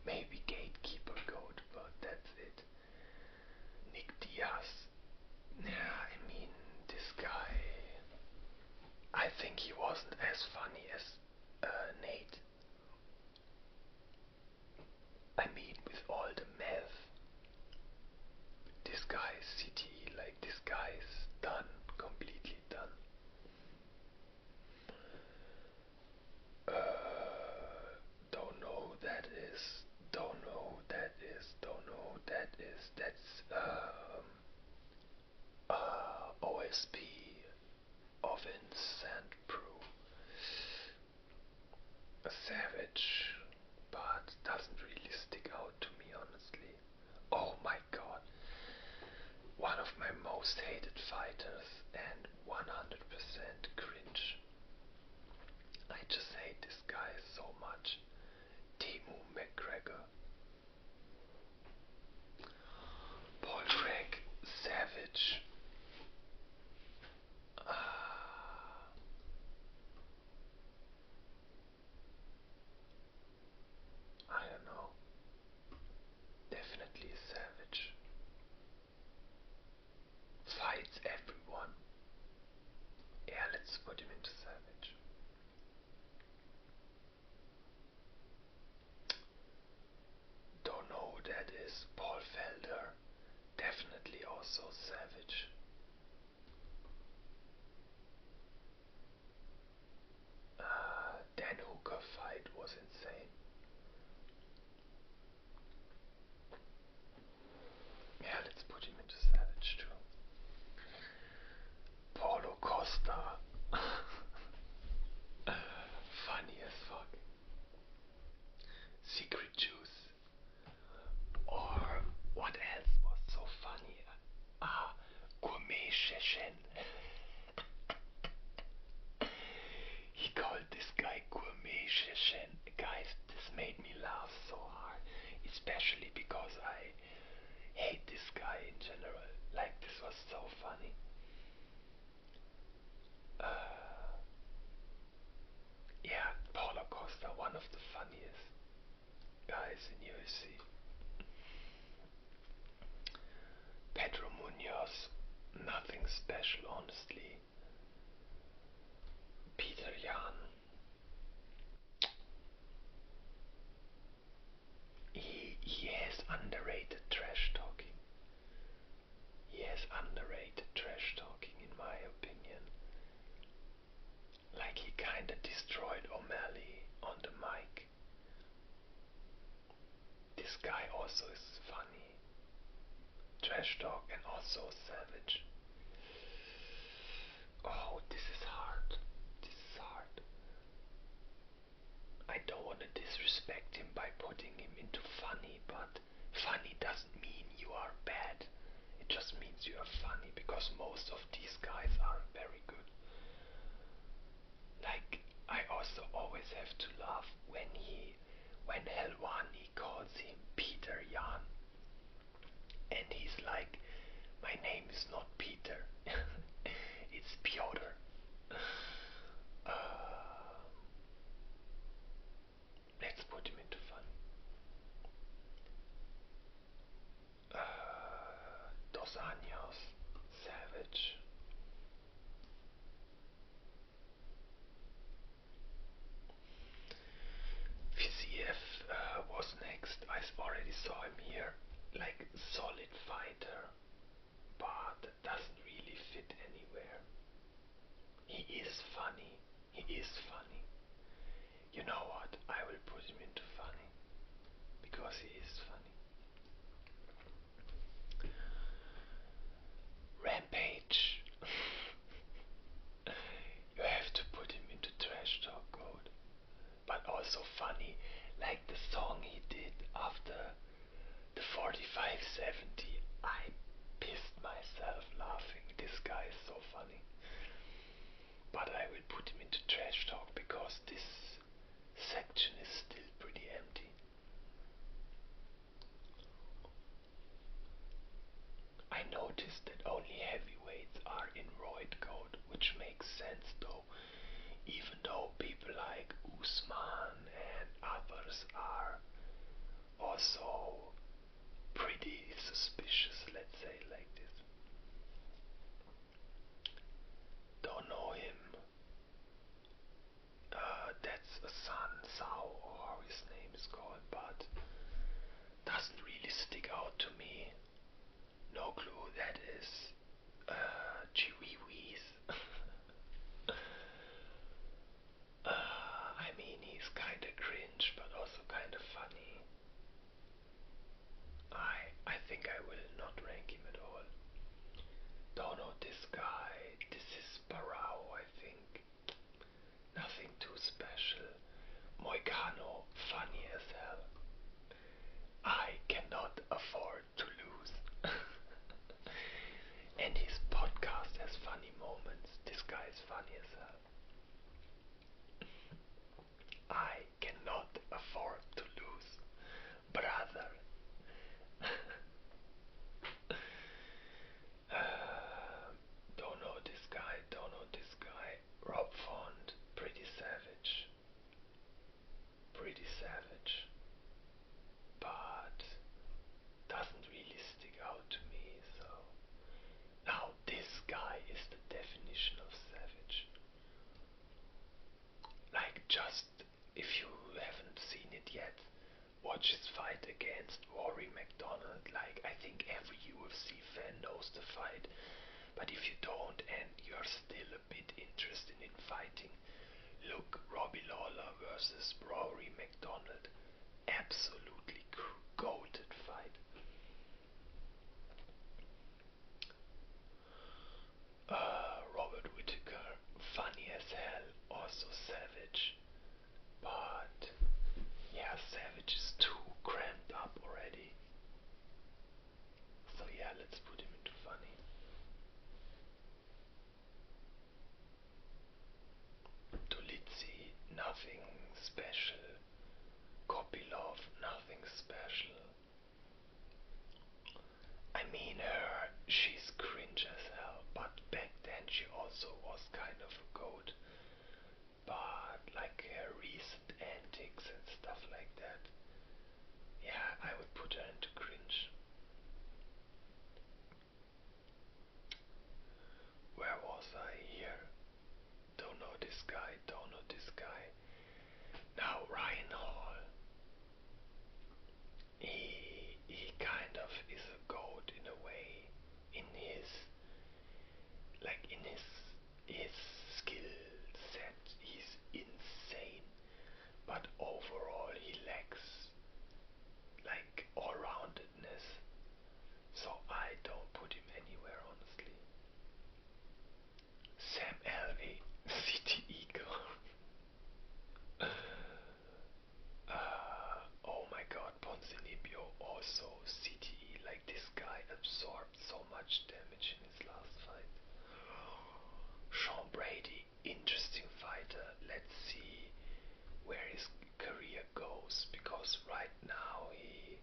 Maybe Gatekeeper GOAT, but that's it. Nick Diaz. Yeah, I mean, this guy, I think he wasn't as funny as Nate. I mean, with all the meth, this guy is CTE, like this guy is done, completely done. Don't know who that is. Don't know who that is. Don't know who that is. That's OSP of Incent Brew. A savage, but doesn't really stick out to me, honestly. Oh my god. One of my most hated fighters and 100% cringe. I just hate this guy so much. Timu McGregor. Paul Craig, savage. I don't know. Definitely a savage. Fights everyone. Yeah, let's put him into savage. Don't know who that is. Paul Felder. Definitely also savage. Dan Hooker fight was insane. Yeah, let's put him into savage too. Paulo Costa. Funny as fuck. Secret Juice. Or what else was so funny? Gourmet Sheshen. He called this guy Gourmet Sheshen. Guys, this made me laugh so hard. Especially because I hate this guy in general. Like, this was so funny. Yeah, Paulo Costa, one of the funniest guys in UFC. nothing special, honestly. Peter Jan. He has underrated trash talking. He has underrated trash talking, in my opinion. Like, he kinda destroyed O'Malley on the mic. This guy also is funny. Trash talk and also savage. Oh, this is hard. This is hard. I don't want to disrespect him by putting him into funny, but funny doesn't mean you are bad. It just means you are funny, because most of these guys are very good. Like, I also always have to laugh when Helwani calls him Peter Jan, and he's like, my name is not Peter, it's Piotr. Let's put him into fun. Dos Años, savage. Viziev was next. I already saw him here. Like, solid fighter, but doesn't really fit anywhere. He is funny. He is funny. You know what? I will put him into funny, because he is funny. Rampage. You have to put him into trash talk code, but also funny, like the song he did after the 45-70. I pissed myself laughing. This guy is so funny. But I will put him into trash talk because this section is still pretty empty. I noticed that only heavyweights are in roid code, which makes sense though, even though people like Usman and others are also pretty suspicious, let's say like this. Don't know him. That's a San Sao, or how his name is called, but doesn't really stick out to me. No clue that is Chiwiwis. I mean, he's kinda cringe, but also kinda funny. I think I will not rank him at all. Don't know this guy. This is Barao, I think. Nothing too special. Moicano, funny as hell. I cannot afford to lose. And his podcast has funny moments. This guy is funny as hell. I cannot afford to lose, brother. Don't know this guy, don't know this guy. Rob Font, pretty savage. Pretty savage. But doesn't really stick out to me, so. Now this guy is the definition of savage. Like, just, if you haven't seen it yet, watch his fight against Rory McDonald. Like, I think every UFC fan knows the fight, but if you don't and you're still a bit interested in fighting, look, Robbie Lawler versus Rory McDonald. Absolutely goated fight. Robert Whittaker, funny as hell, also savage. But yeah, Savage is too cramped up already. So yeah, let's put him into funny. Dolitzi, nothing special. Kopilov, nothing special. absorbed so much damage in his last fight. Sean Brady, interesting fighter. Let's see where his career goes, because right now he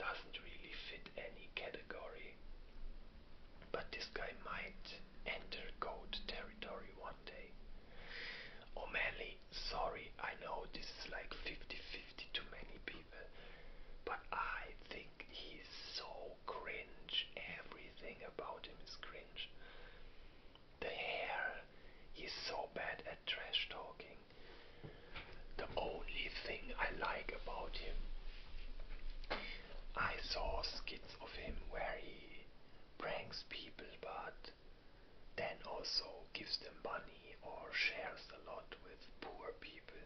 doesn't really fit any category. But this guy might enter GOAT territory one day. O'Malley, sorry, I know this is like 50-50 to many people, but I think he's so cringe. Everything about him is cringe. The hair, he's so bad at trash talking. The only thing I like about him, I saw skits of him where he pranks people but then also gives them money or shares a lot with poor people.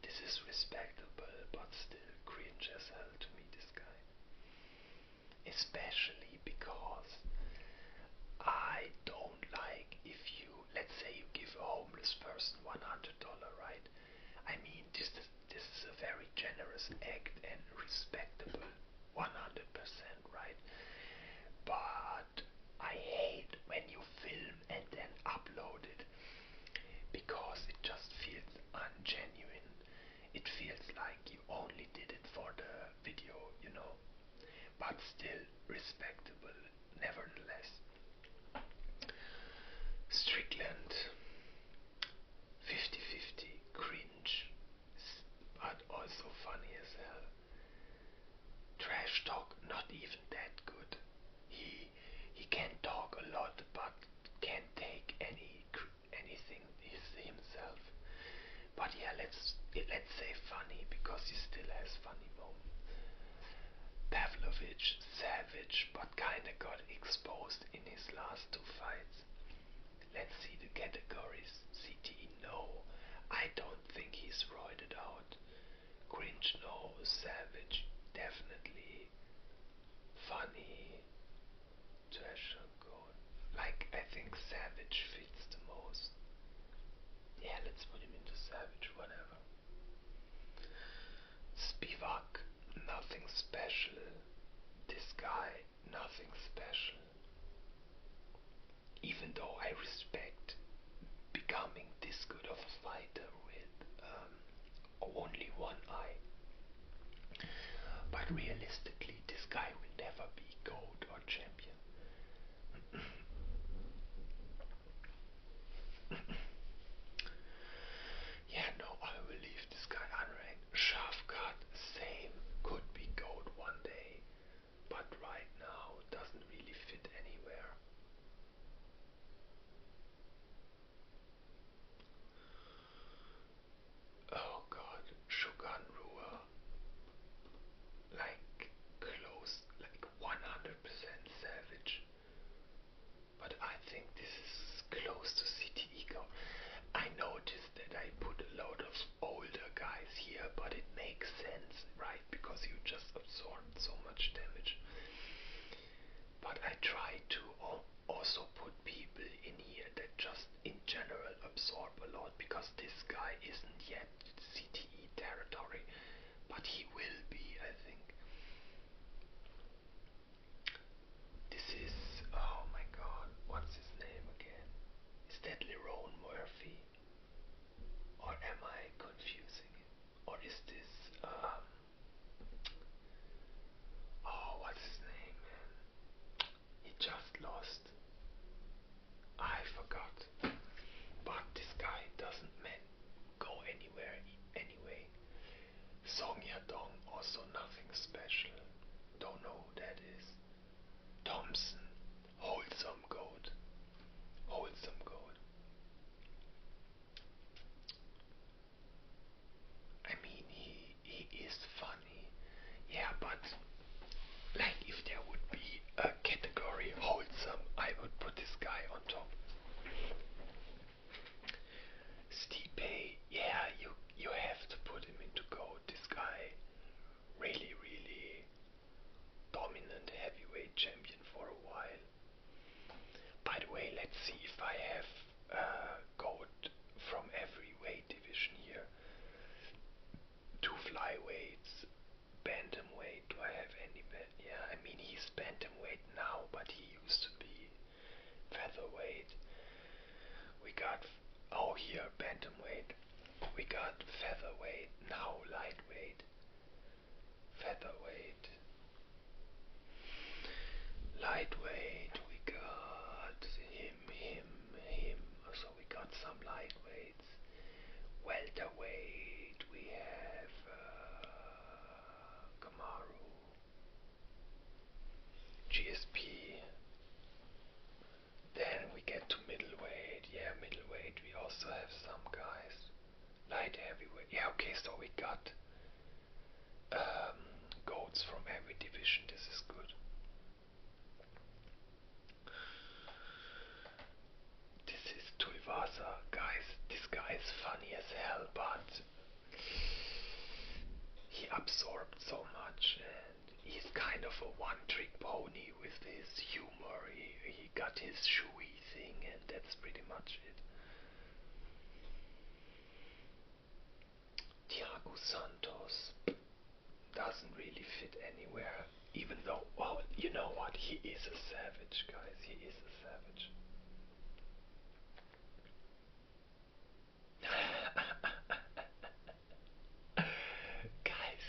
This is respectable but still cringe as hell to me, this guy. Especially because I don't like if you, let's say you give a homeless person $100, right? I mean, this is a very generous act and respectable, 100%, right? But I hate when you film and then upload it, because it just feels ungenuine. It feels like you only did it for the video, you know, but still respectable nevertheless. Strickland, 50-50, cringe, but also funny as hell. Trash talk, not even that good. He can talk a lot, but can't take anything himself. But yeah, let's say funny, because he still has funny moments. Pavlovich, savage, but kinda got exposed in his last two fights. Let's see the categories. CTE, no. I don't think he's roided out. Cringe, no. Savage, definitely. Funny. Trash, good. Like, I think savage fits the most. Yeah, let's put him into savage, whatever. Spivak, nothing special. This guy, nothing special. Even though I respect becoming this good of a fighter with only one eye. But realistically, this guy will never be GOAT or champion. Yeah, no, I will leave this guy unranked. Shafkat, same, could be GOAT one day, but right now doesn't really fit anywhere. Oh god, Shogun Rua, like close, like 100% savage. But I think this is close to City Ego. I noticed that I put a lot of older guys here, but it makes sense, right? Because you just absorbed so much damage. But I try to also put people in here that just in general absorb a lot, because this guy isn't yet CTE territory, but he will be, I think. This is, oh my god, what's his name again? Is that Lerone Murphy? Or am I confusing it? Or is this, oh, what's his name, man? He just lost. I forgot. But this guy doesn't go anywhere anyway. Song Yadong, also nothing special. Don't know who that is. Thompson, wholesome goat. Wholesome goat. I mean, he is funny. Yeah, but like if there would be a category wholesome, I would put this guy on top. Stipe, yeah, you have to put him into GOAT. This guy, really, really dominant heavyweight champion for a while. By the way, let's see if I have GOAT from every weight division here. Two flyweights, bantamweight. Do I have any? Yeah, I mean he's bantamweight now, but he used to be featherweight. We got, oh here, bantamweight. We got featherweight, now lightweight. Featherweight. Lightweight, we got him. So we got some lightweights. Welterweight, we have Kamaru. GSP. Then we get to middleweight. Yeah, middleweight. We also have some guys. Light heavyweight. Yeah, okay, so we got goats from every division. This is good. This is Tuivasa, guys. This guy is funny as hell, but he absorbed so much, and he's kind of a one-trick pony with his humor. He got his shoey thing, and that's pretty much it. Thiago Santos doesn't really fit anywhere, even though, well, you know what, he is a savage, guys, he is a savage. Guys,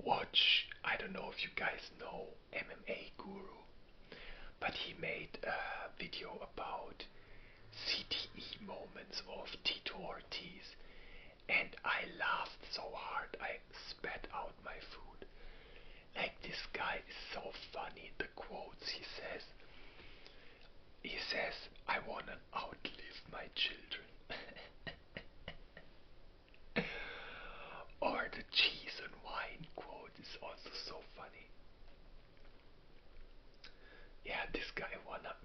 watch, I don't know if you guys know MMA Guru, but he made a video about CTE moments of Tito Ortiz, and I laughed so hard I spat out my food. Like, this guy is so funny. The quotes he says, I wanna outlive my children. Or the cheese and wine quote is also so funny. Yeah, this guy wanna,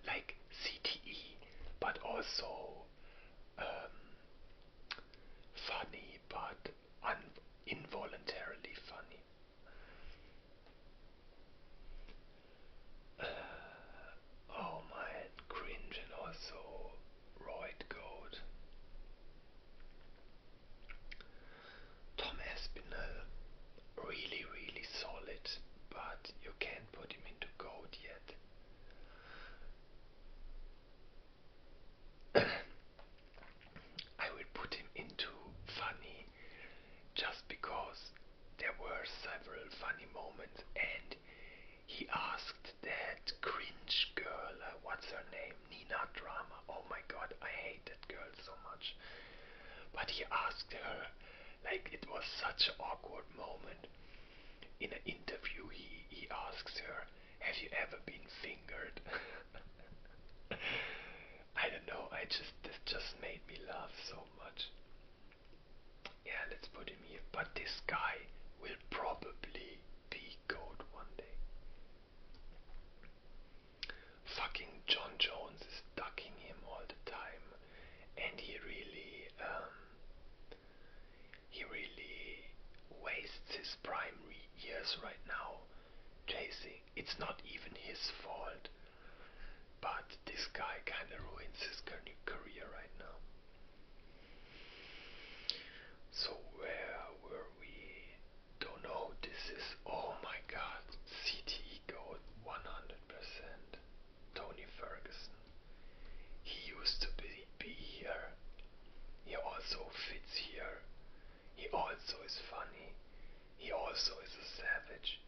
like, CTE, but also funny, but involuntarily funny. Oh man, cringe, and also Royd Goat. Tom Aspinall, really, really solid, but you can't put him into Goat yet. I will put him into funny just because there were several funny moments, and he asked that cringe girl, what's her name? Nina Drama. Oh my god, I hate that girl so much. But he asked her, like, it was such an awkward moment. In an interview, he asks her, have you ever been fingered? I don't know, this just made me laugh so much. Yeah, let's put him here. But this guy will probably be GOAT one day. Fucking John Jones is ducking him all the time, and he really wastes his prime years right now chasing. It's not even his fault, but this guy kinda ruins his career right now. So where were we? Don't know. This is, oh my god, CTE GOAT 100%. Tony Ferguson. He used to be here. He also fits here. He also is funny. He also is a savage.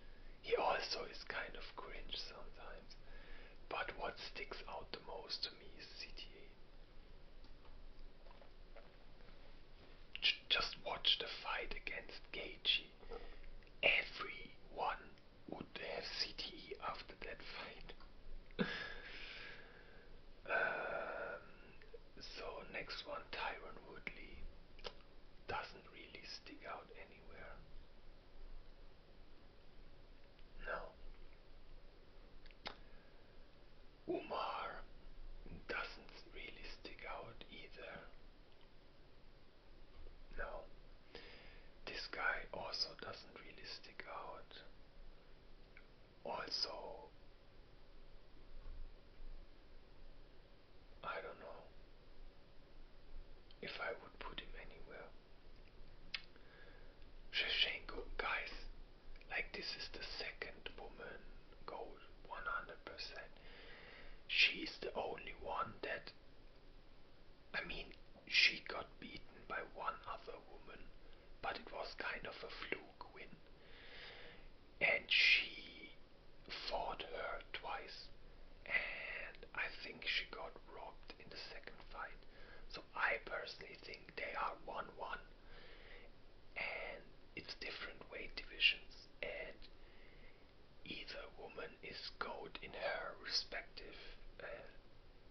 He also is kind of cringe sometimes. But what sticks out the most to me is CTA. Just watch the fight against Gaethje. Everyone would have CTE after that fight. So next one, Tyron Woodley. Doesn't really stick out anywhere. No. Umar doesn't really stick out either. No. This guy also doesn't really stick out. Also, I don't know if I would put him anywhere. Shevchenko, guys, like, this is the second woman GOAT she's the only one that, I mean, she got beaten by one other woman, but it was kind of a fluke win. And she fought her twice, and I think she got robbed in the second fight. So I personally think they are 1-1, and it's different weight divisions, and either woman is GOAT in her respective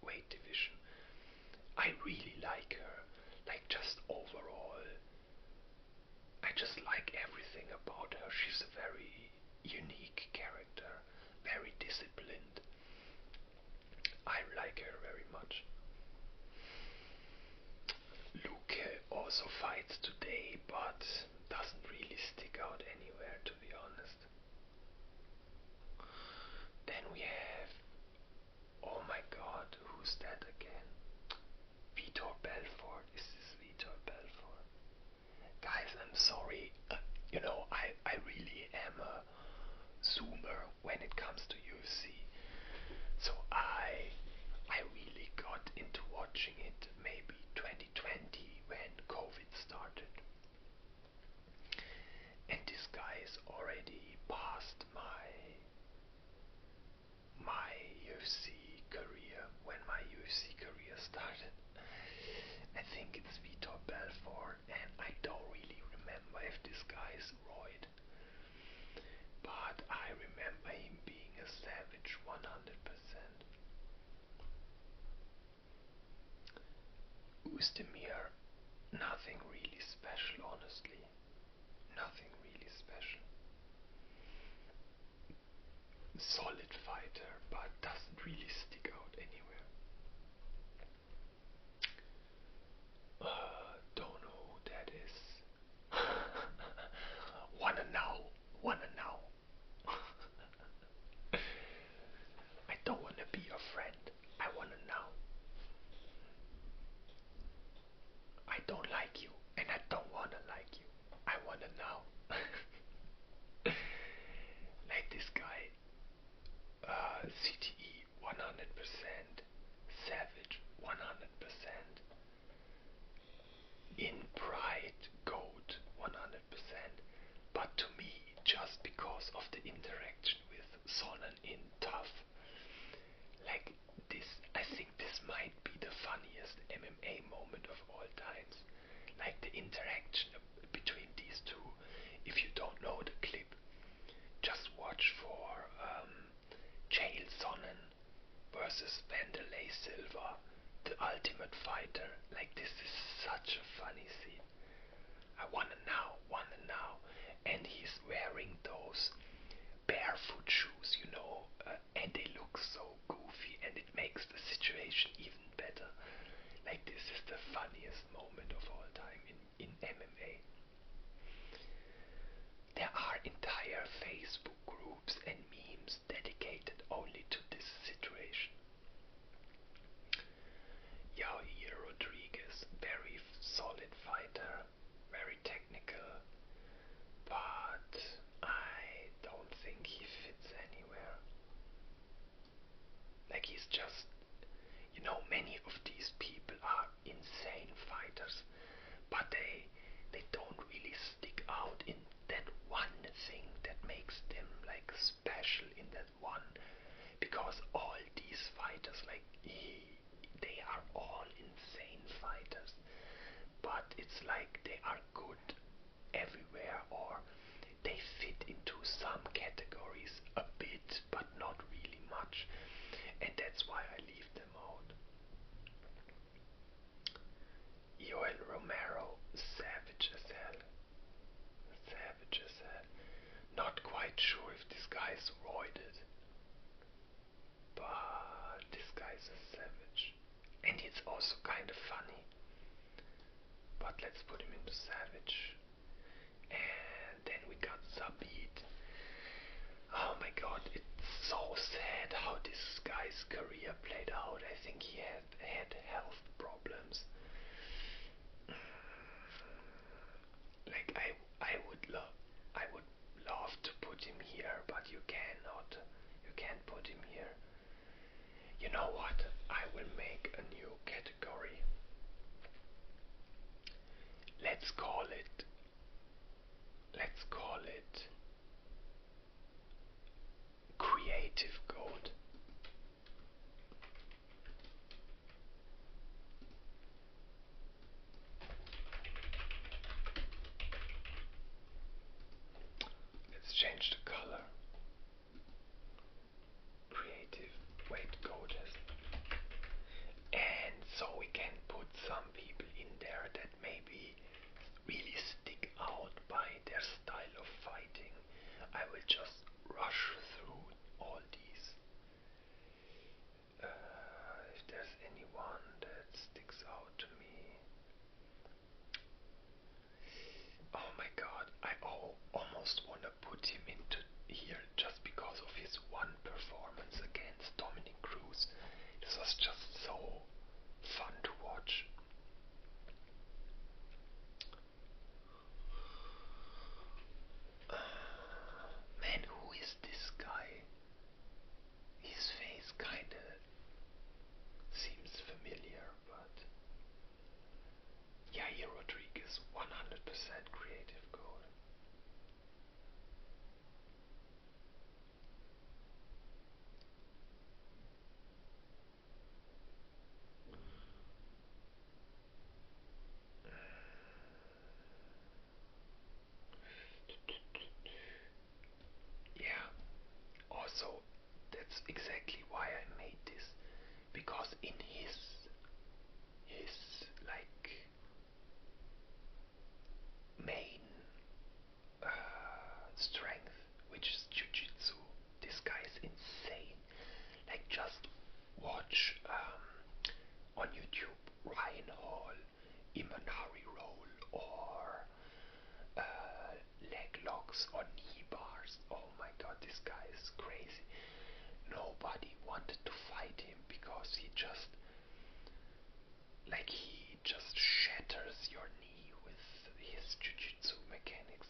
weight division. I really like her, like just overall. I just like everything about her. She's a very unique character, very disciplined. I like her very much. Luke also fights today, but doesn't really stick out anywhere, to be honest. Then we have, oh my god, who's that again? Vitor Belfort. Is this Vitor Belfort? Guys, I'm sorry. I really am a zoomer when it comes to UFC. So I really got into watching it maybe 2020 when COVID started. And this guy is already past my UFC career, when my UFC career started. I think it's Vitor Belfort, and I don't really remember if this guy is Royd, but I remember him being a savage 100%. Oezdemir, nothing really special, honestly. Nothing really special. Solid fighter, but doesn't really stick out anywhere. Don't know who that is. Wanna know? Wanna know? I don't wanna be your friend. I wanna know. I don't like you, and I don't wanna like you. I wanna know. Like this guy, CTE 100%, Savage 100%, in Pride GOAT 100%, but to me, just because of the interaction with Sonnen in Tough, like this, I think this might be the funniest MMA moment of all times. Like the interaction between these two. If you don't know the clip, just watch for Chael Sonnen versus Wanderlei Silva, the Ultimate Fighter. Like this is such a funny scene. I wanna now, and he's wearing those barefoot shoes, and they look so goofy, and it makes the situation even better. Like this is the funniest moment of all time in MMA. There are entire Facebook groups and memes dedicated only to this situation. Yair Rodriguez, very solid fighter, very technical, but I don't think he fits anywhere. Like he's just, many of these people are insane fighters, but they don't really stick out in that one thing that makes them like special in that one, because all these fighters, like they are all insane fighters, but it's like they are good everywhere, or they fit into some categories a bit but not really much, and that's why I leave them out. Yoel Romero, savage as hell. Savage as hell. Not quite sure if this guy's roided, but this guy's a savage. And it's also kind of funny. But let's put him into savage. And then we got Zabit. Oh my god, it's so sad how this guy's career played out. I think he had health problems. Like I would love to put him here, but you cannot. You can't put him here. You know what? I will make a new category. Let's call it. Let's call it Creative Code. Let's change the color. Creative weight coders. And so we can put some people in there that maybe really stick out by their style of fighting. I will just rush through all these. If there's anyone that sticks out to me. Oh my god, I almost wanna put him into here just because of his one performance against Dominic Cruz. This was just so fun to watch. Man, who is this guy? His face kinda seems familiar, but Yair Rodriguez, 100% creative code. Yeah, also, that's exactly why I made this, because in his like main strength, which is jujitsu, this guy is insane. Like, just watch on YouTube Ryan Hall, Imanari roll, or leg locks or knee bars. Oh my god, this guy is crazy. Nobody wanted to fight him because he just shatters your knee with his jiu-jitsu mechanics.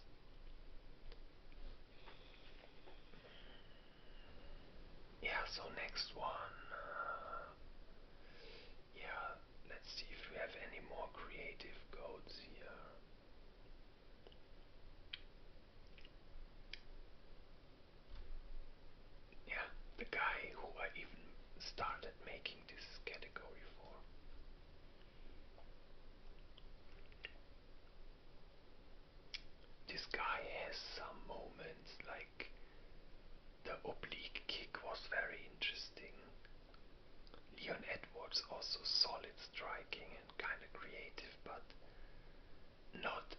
Yeah, so next one. Yeah, let's see if we have any more creative codes here. Yeah, the guy who I even started making this category for. This guy has some moments, like the oblique kick was very interesting. Leon Edwards also solid striking and kinda creative, but not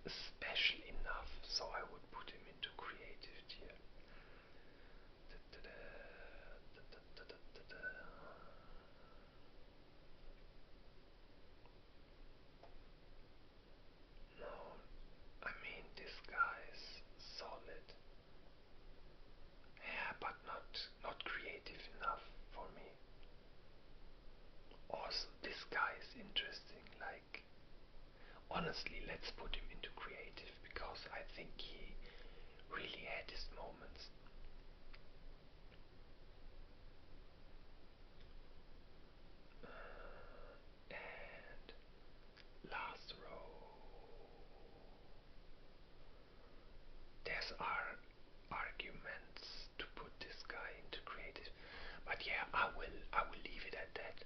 special enough, so I would put him into creative tier. No, I mean this guy is solid. Yeah, but not creative enough for me. Also, this guy is interesting. Like, honestly, let's put him into creative because I think he really had his moments. And last row, there's arguments to put this guy into creative, but yeah, I will leave it at that.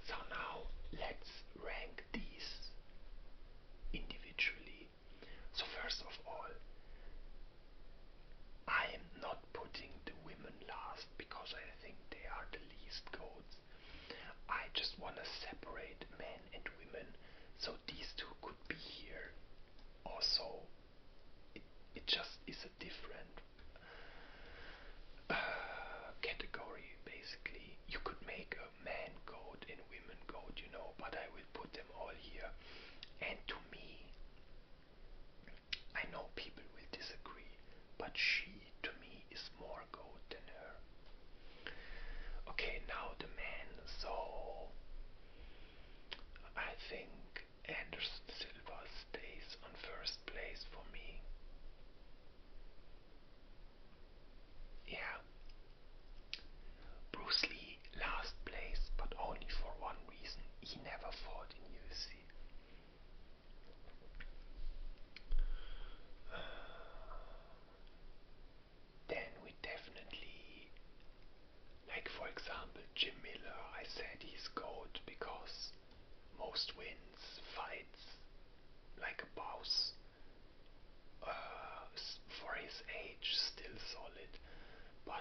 So now let's rank these individually. So first of all, I am not putting the women last because I think they are the least goats. I just want to separate men and women, so these two could be here. Also, it just is a different category, basically. You could make a man goat and women goat, but I will put them all here. And to me, I know people will disagree, but she, to me, is more goat than her. Okay, now the man. So I think Anderson Silva stays on first place for me. Yeah. Bruce Lee last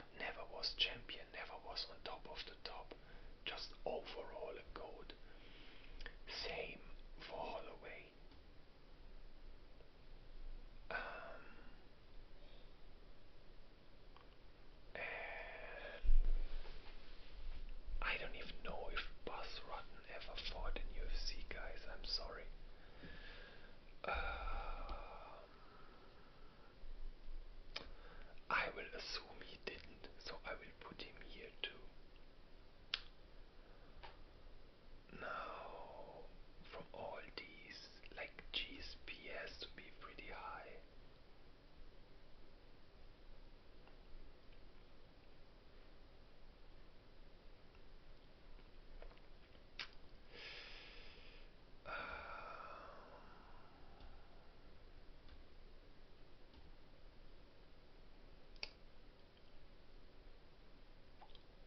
but never was champion, never was on top of the top. Just overall a goat. Same for Holloway. And I don't even know if Buzz Rutten ever fought in UFC, guys. I'm sorry. I will assume he didn't, so I will put him here too. Now, from all these, like GSP has to be pretty high.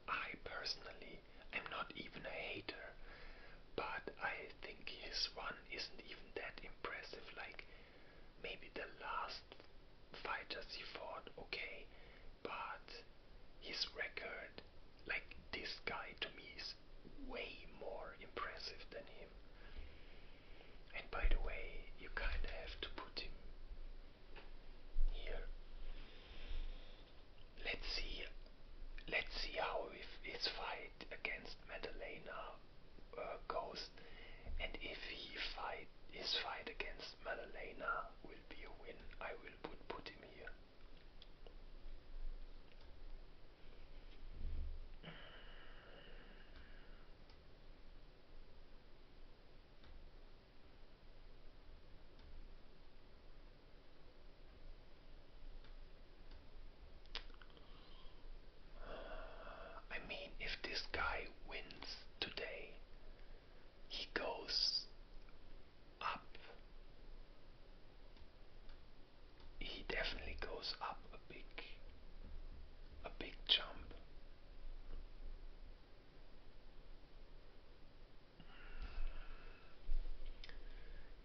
I personally am not even a hater, but I think his run isn't even that impressive. Like, maybe the last fighters he fought, okay, but his record, like, this guy to me is way more impressive than him. And by the way, you kinda have to put him here. Let's see. Let's see how if his fight against Madalena goes, and if his fight against Madalena will be a win, I will put him here. I mean, if this guy wins today, he goes up. He definitely goes up a big jump.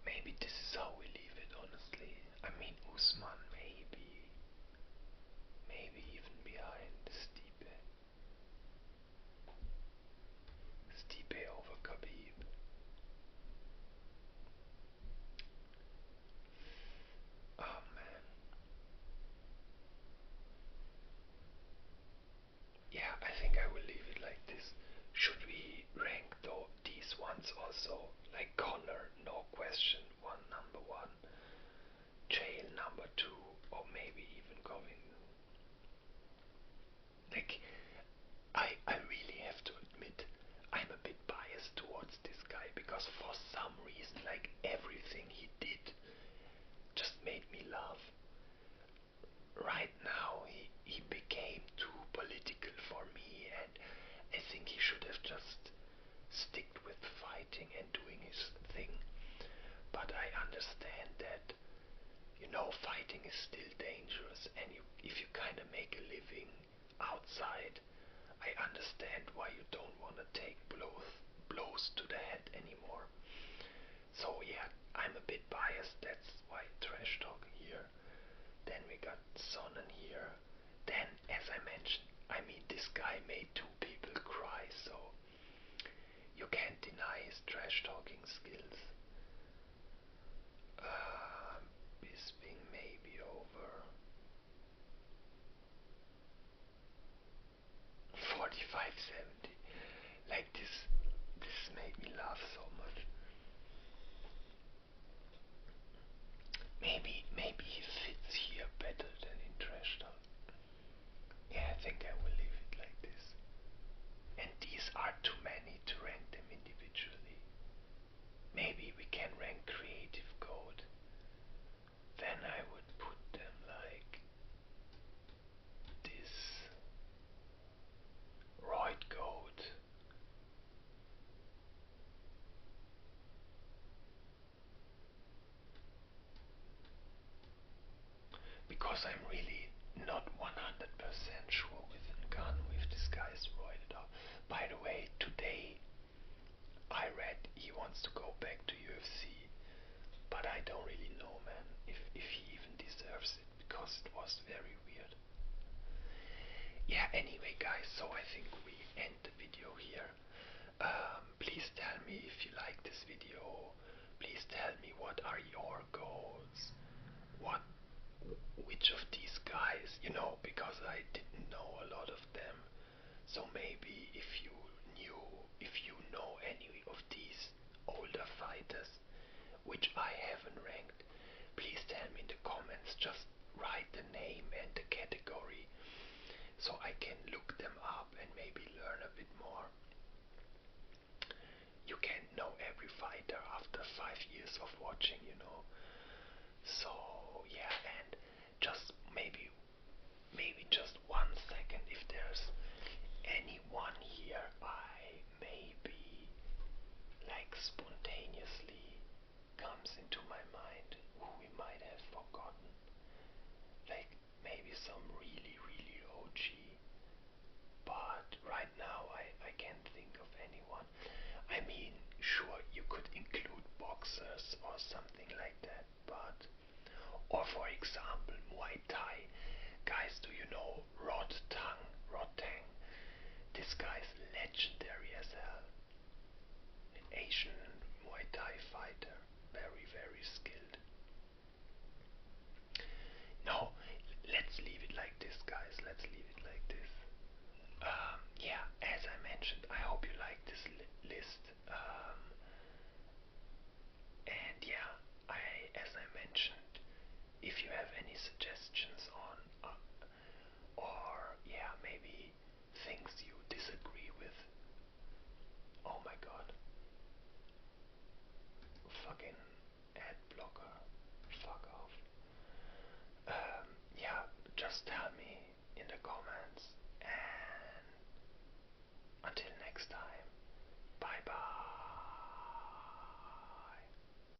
Maybe this is how we leave it, honestly. I mean, Usman maybe even behind Stipe. Stipe over Khabib. Oh man. Yeah, I think I will leave it like this. Should we rank though these ones also? Like Connor, no question, number one. Jail number two, or maybe even going. Like, I really have to admit, I'm a bit biased towards this guy because for some reason, like everything he did just made me laugh. Right now, he became too political for me, and I think he should have just sticked with fighting and doing his thing. But I understand that, fighting is still dangerous, and if you kind of make a living outside, I understand why you don't want to take blows to the head anymore. So yeah, I'm a bit biased, that's why trash talk here. Then we got Sonnen here. Then, as I mentioned, I mean, this guy made two people cry, so you can't deny his trash talking skills. Bisping maybe over 45-70. Like this made me laugh so much. Maybe he fits here better than in trash talk. Yeah, I think I will leave it like this. And these are too many to rank them individually. Maybe we can rank creative code. Then I would put them like this. Right code. Because I'm really not 100% sure with Ngannou if this guy is roided up. By the way, today I read he wants to go back to UFC. yeah, anyway, guys, so I think we end the video here. Please tell me if you like this video. Please tell me what are your goals. What, which of these guys, because I didn't know a lot of them. So maybe if you know any of these older fighters, which I haven't ranked, please tell me in the comments. Just write the name and the category so I can look them up and maybe learn a bit more. You can't know every fighter after 5 years of watching. So yeah, and just maybe just 1 second, if there's anyone here I maybe like spontaneously comes into my mind who we might have forgotten. Like maybe some really, really OG. But right now I can't think of anyone. I mean, sure, you could include boxers or something like that, but or for example, Muay Thai. Guys, do you know Rod Tang? Rod Tang. This guy's legendary as hell. An Asian Muay Thai fighter.